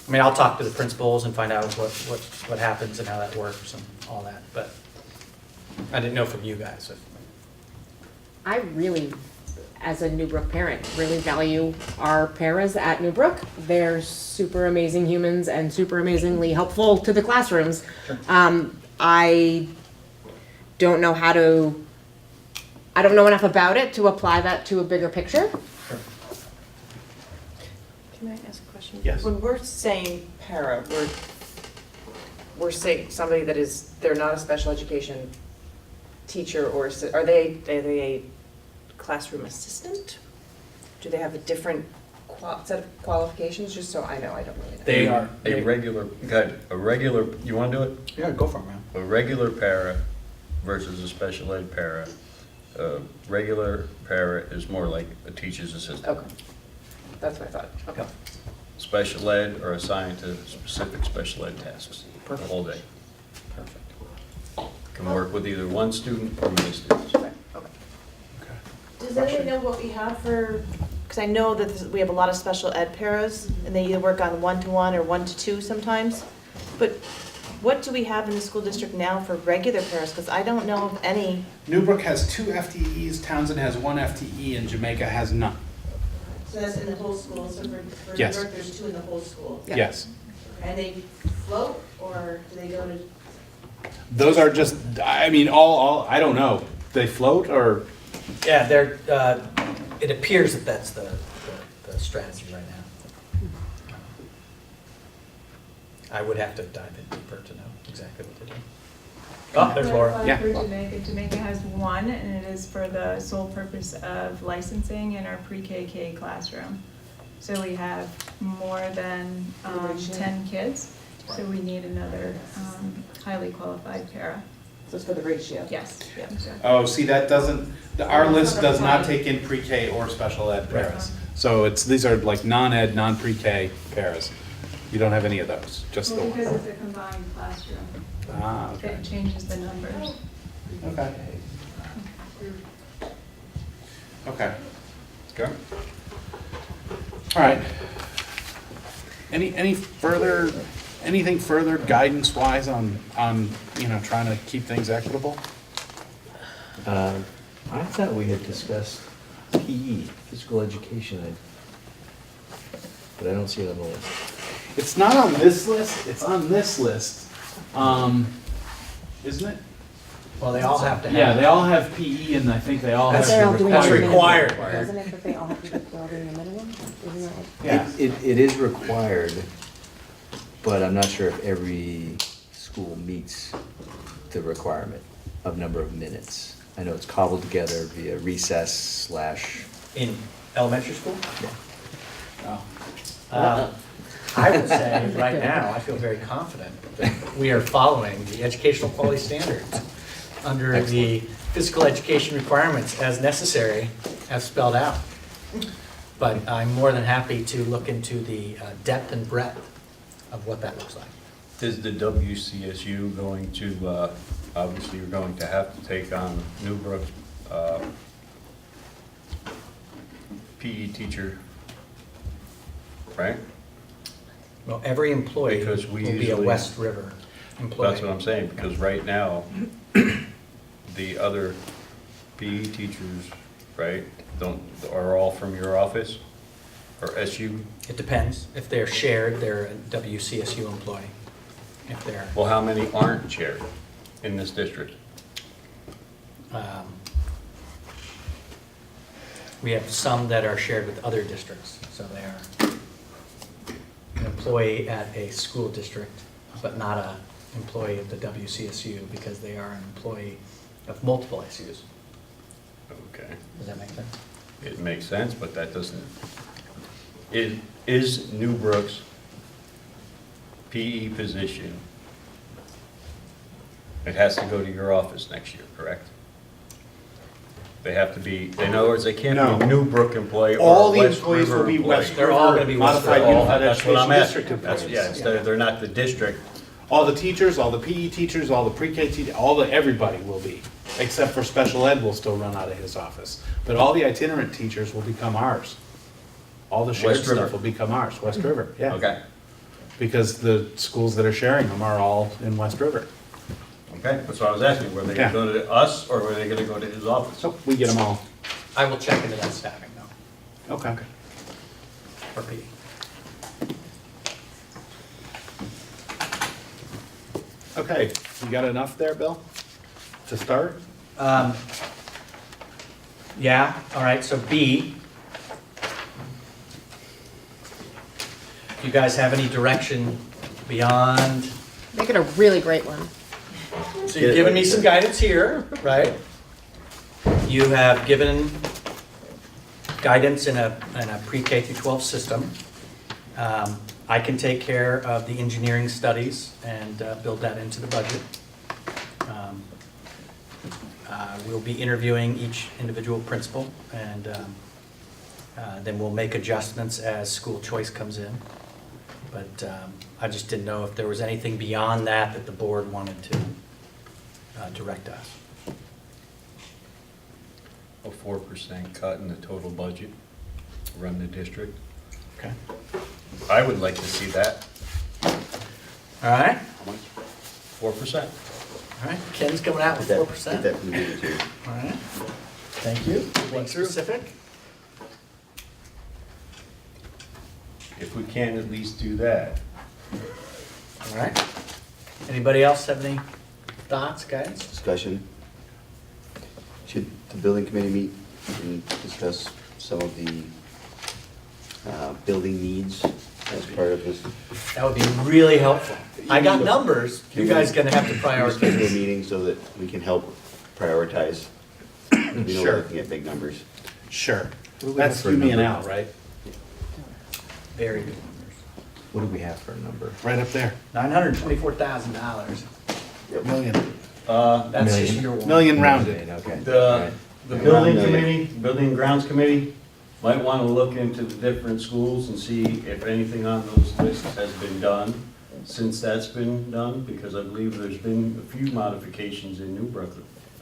I mean, I'll talk to the principals and find out what happens and how that works and all that, but I didn't know from you guys. I really, as a Newbrook parent, really value our paras at Newbrook. They're super amazing humans and super amazingly helpful to the classrooms. I don't know I don't know enough about it to apply that to a bigger picture. Can I ask a question? Yes. When we're saying para, we're saying somebody that is, they're not a special education teacher, or are they a classroom assistant? Do they have a different set of qualifications, just so I know, I don't really know. They are. A regular, you want to do it? Yeah, go for it, man. A regular para versus a special ed para. A regular para is more like a teacher's assistant. Okay, that's what I thought, okay. Special ed are assigned to specific special ed tasks the whole day. Perfect. Can work with either one student or many students. Okay. Does anybody know what we have for, because I know that we have a lot of special ed paras, and they either work on 1-to-1 or 1-to-2 sometimes, but what do we have in the school district now for regular paras? Because I don't know of any. Newbrook has 2 FTEs, Townsend has 1 FTE, and Jamaica has none. So that's in the whole school, so for Yes. Newburgh, there's 2 in the whole school? Yes. And they float, or do they go to? Those are just, I mean, I don't know. They float or? Yeah, it appears that that's the strategy right now. I would have to dive in deeper to know exactly what they're doing. Oh, there's Laura. Yeah. For Jamaica, Jamaica has 1, and it is for the sole purpose of licensing in our pre-KK classroom. So we have more than 10 kids, so we need another highly qualified para. So it's for the ratio? Yes, yeah, exactly. Oh, see, that doesn't, our list does not take in pre-K or special ed paras. So these are like non-ed, non-pre-K paras. You don't have any of those, just the Well, one. because it's a combined classroom, Ah, okay. it changes the numbers. Okay. Okay. Okay. All right. Anything further guidance-wise on, trying to keep things equitable? I thought we had discussed PE, physical education. but I don't see it on the list. It's not on this list, it's on this list, isn't it? Well, they all have to have. Yeah, they all have PE and I think they all have. That's required. Doesn't it that they all have to be building a minimum? Isn't that? Yeah. It is required, but I'm not sure if every school meets the requirement of number of minutes. I know it's cobbled together via recess / In elementary school? Oh. I would say right now, I feel very confident that we are following the educational quality standards under the physical education requirements as necessary, as spelled out. But I'm more than happy to look into the depth and breadth of what that looks like. Is the WCSU going to, obviously you're going to have to take on Newbrook's PE teacher, right? Well, every employee will Because we be a usually- West River employee. That's what I'm saying, because right now, the other PE teachers, right, are all from your office? Or SU? It depends. If they're shared, they're a WCSU employee. If they're, Well, how many aren't shared in this district? we have some that are shared with other districts, so they are an employee at a school district, but not an employee of the WCSU because they are an employee of multiple SUs. Okay. Does that make sense? It makes sense, but that doesn't, is Newbrook's PE position, it has to go to your office next year, correct? They have to be, in other words, they can't be a Newbrook employee or All a the West employees River will be employee. West They're all River gonna be West Modified River. Unified That's what Education I'm District asking. That's, employees. yeah, instead of, they're not the district. All the teachers, all the PE teachers, all the pre-K teachers, everybody will be, except for special ed will still run out of his office. But all the itinerant teachers will become ours. All the shared West River. stuff will become ours, West River, yeah. Okay, Because the schools that are sharing them are all in West River. okay, that's what I was asking, were they gonna go to us or were they gonna go to his office? So we get them all. I will check into that staffing though, Okay. for PE. Okay, you got enough there, Bill, to start? Yeah, all right, so B. Do you guys have any direction beyond, Make it a really great one. so you've given me some guidance here, right? You have given guidance in a pre-K through 12 system. I can take care of the engineering studies and build that into the budget. We'll be interviewing each individual principal, and then we'll make adjustments as school choice comes in. But I just didn't know if there was anything beyond that that the board wanted to direct us. A 4% cut in the total budget, to run the district. Okay. I would like to see that, All right, 4%. all right. Ken's coming out with Get 4%. that from the meeting too. All right. Thank you. Being specific. If we can at least do that. All right. Anybody else have any thoughts, guys? Discussion. Should the building committee meet and discuss some of the building needs as part of this? That would be really helpful. I got numbers. You guys gonna have to Schedule a prioritize. meeting so that we can help prioritize. We know Sure. we're looking at big numbers. Sure. What do we have That's for a you, me, and number? Al, right? Very good. What do we have for a number? Right up there. $924,000. Million. That's just Million. your one. Million rounded. Okay. The building committee, building and grounds committee, might want to look into the different schools and see if anything on those lists has been done since that's been done, because I believe there's been a few modifications in Newbrook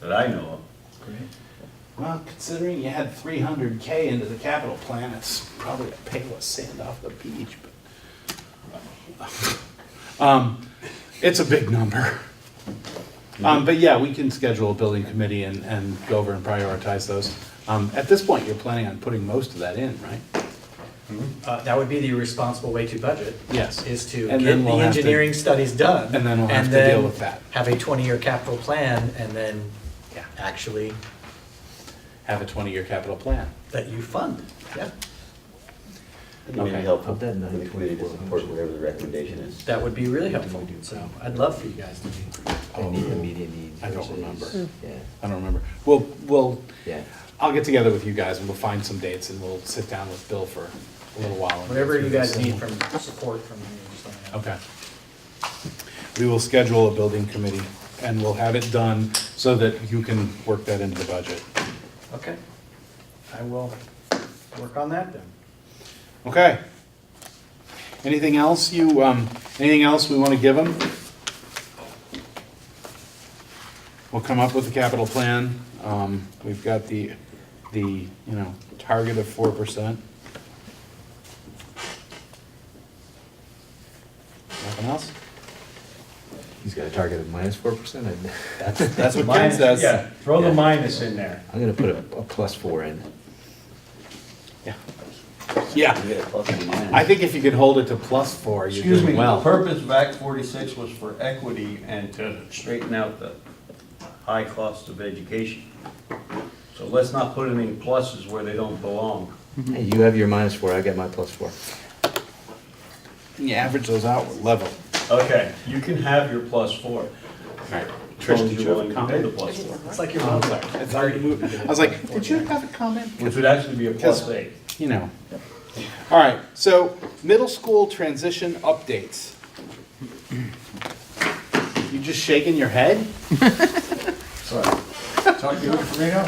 that I know of. Great. Well, considering you had 300K into the capital plan, it's probably a pail of sand off the beach, but. It's a big number. But yeah, we can schedule a building committee and go over and prioritize those. At this point, you're planning on putting most of that in, right? That would be the responsible way to budget. Yes. Is to And get then the we'll have to- engineering studies done. And then we'll have to then deal with that. Have a 20-year capital plan and then Yeah. actually Have a 20-year capital plan. that you fund. Yeah. It may be Okay. helpful Of that for the committee to support whatever the recommendation is. That would be really helpful. So I'd love for you guys to be. I need the media needs. I don't versus- remember. Yeah, I don't remember. We'll, yeah. I'll get together with you guys and we'll find some dates and we'll sit down with Bill for a little while. and go Whatever through you this guys and need we'll- from support from me, just let me know. Okay. We will schedule a building committee and we'll have it done so that you can work that into the budget. Okay. I will work on that then. Okay. Anything else anything else we want to give them? We'll come up with a capital plan. We've got the target of 4%. Nothing else? He's got a target of -4%. That's what Ken says. Yeah, throw the minus in there. I'm gonna put a +4 in. Yeah. Yeah. You get a plus and a minus. I think if you could hold it to +4, you're Excuse me, doing the well. purpose of Act 46 was for equity and to straighten out the high cost of education. So let's not put any pluses where they don't belong. Hey, you have your -4, I got my +4. You average those out, we're level. Okay, you can have your +4. All right. As long Trish, as did you're you have willing a to pay the comment? +4. It's like your mom. It's hard to move. I was like, did you have a comment? Which would actually be a +8. You know. All right, so middle school transition updates. You just shaking your head? Sorry. Talk to you for me now?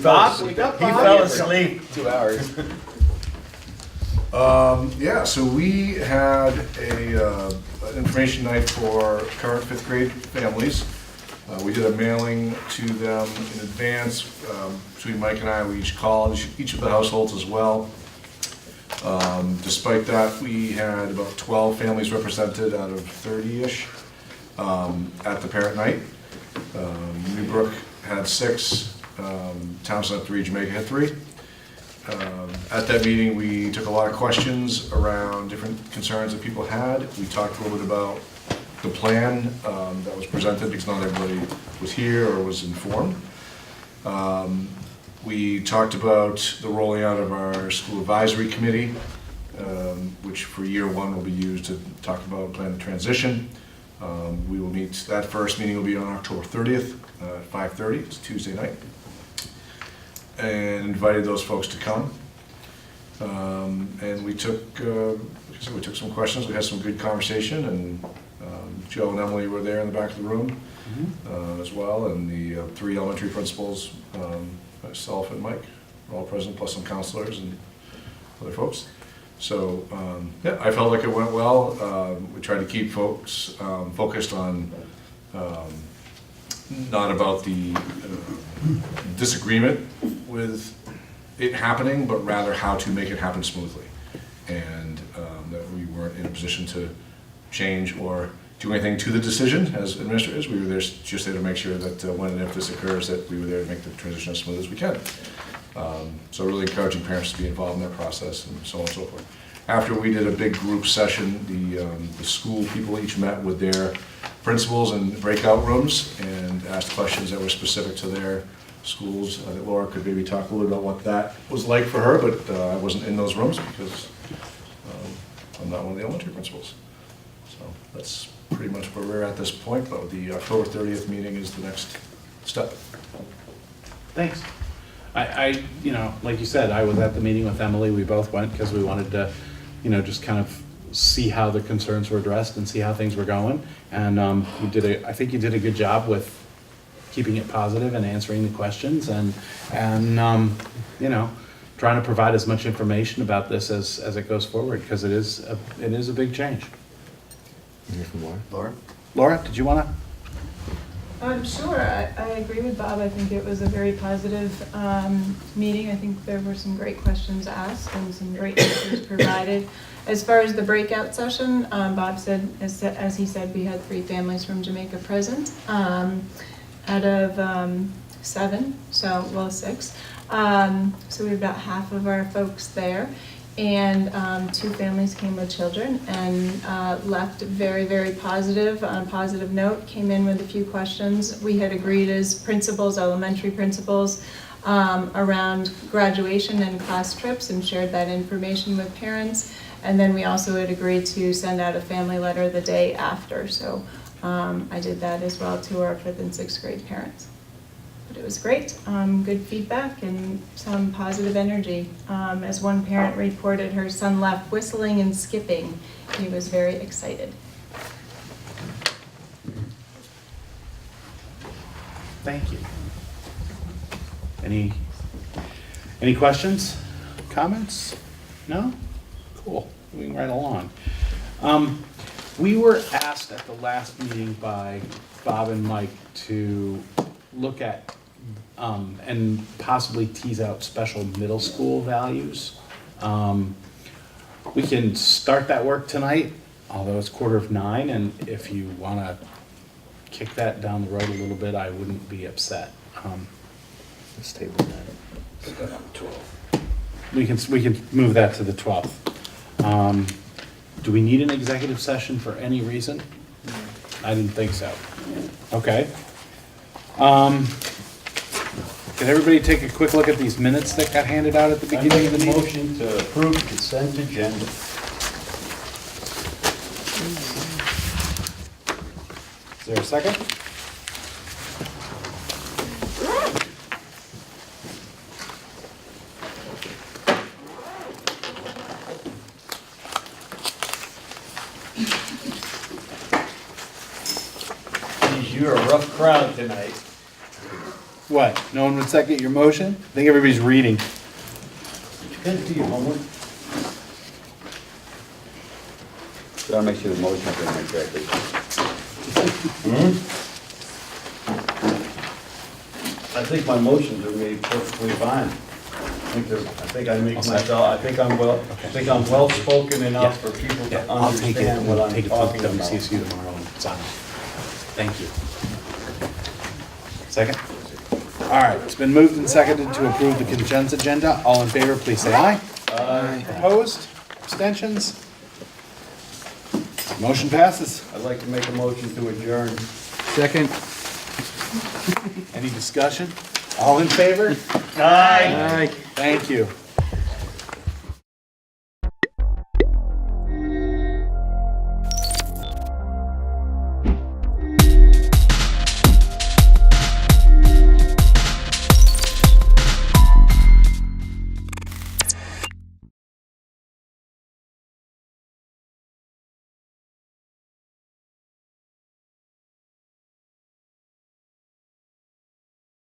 Bob, wake up, He Bob. fell asleep. 2 hours. Yeah, so we had an information night for current fifth grade families. We did a mailing to them in advance, between Mike and I, we each called each of the households as well. Despite that, we had about 12 families represented out of 30-ish at the parent night. Newbrook had 6, Townsend had 3, Jamaica had 3. At that meeting, we took a lot of questions around different concerns that people had. We talked a little bit about the plan that was presented because not everybody was here or was informed. We talked about the rolling out of our school advisory committee, which for year 1 will be used to talk about plan of transition. We will meet, that first meeting will be on October 30th at 5:30, it's Tuesday night. And invited those folks to come. And we took some questions, we had some good conversation, and Joe and Emily were there in the back of the room as well, and the 3 elementary principals, myself and Mike, were all present, plus some counselors and other folks. So, yeah, I felt like it went well. We tried to keep folks focused on not about the disagreement with it happening, but rather how to make it happen smoothly. And that we weren't in a position to change or do anything to the decision as administrators. We were there just there to make sure that when and if this occurs, that we were there to make the transition as smooth as we can. So really encouraging parents to be involved in that process and so on and so forth. After we did a big group session, the school people each met with their principals in breakout rooms and asked questions that were specific to their schools. I think Laura could maybe talk a little about what that was like for her, but I wasn't in those rooms because I'm not one of the elementary principals. So that's pretty much where we're at this point, but the October 30th meeting is the next step. Thanks. I like you said, I was at the meeting with Emily. We both went because we wanted to, just kind of see how the concerns were addressed and see how things were going. And I think you did a good job with keeping it positive and answering the questions and trying to provide as much information about this as it goes forward, because it is a big change. Hear from Laura? Laura? Laura, did you want to? Sure, I agree with Bob. I think it was a very positive meeting. I think there were some great questions asked and some great answers provided. As far as the breakout session, Bob said, as he said, we had 3 families from Jamaica present out of 7, 6. So we have about half of our folks there. and 2 families came with children and left very, very positive, on a positive note, came in with a few questions. We had agreed as principals, elementary principals, around graduation and class trips and shared that information with parents. And then we also had agreed to send out a family letter the day after. So I did that as well to our 5th and 6th grade parents. But it was great, good feedback and some positive energy. As one parent reported, her son left whistling and skipping. He was very excited. Thank you. Any questions, comments? No? Cool, moving right along. We were asked at the last meeting by Bob and Mike to look at and possibly tease out special middle school values. We can start that work tonight, although it's 8:45, and if you want to kick that down the road a little bit, I wouldn't be upset. Let's table that. We can move that to the 12th. Do we need an executive session for any reason? I didn't think so. Okay. Can everybody take a quick look at these minutes that got handed out at the I beginning make of the a meeting? motion to approve the consent agenda. Is there a second? You're a rough crowd tonight. What? No one would second your motion? I think everybody's reading. You gotta do your homework. Gotta make sure the motion's been made correctly. I think my motions are made perfectly fine. I think I make myself, I think I'm well spoken enough for people to I'll take it. understand what I'm Take it to talking about. WCSU tomorrow and sign it. Thank you. Second? All right, it's been moved and seconded to approve the consent agenda. All in favor, please say aye. Aye. Opposed? Abstentions? Motion passes. I'd like to make a motion to adjourn. Second. Any discussion? All in favor? Aye. Aye. Thank you.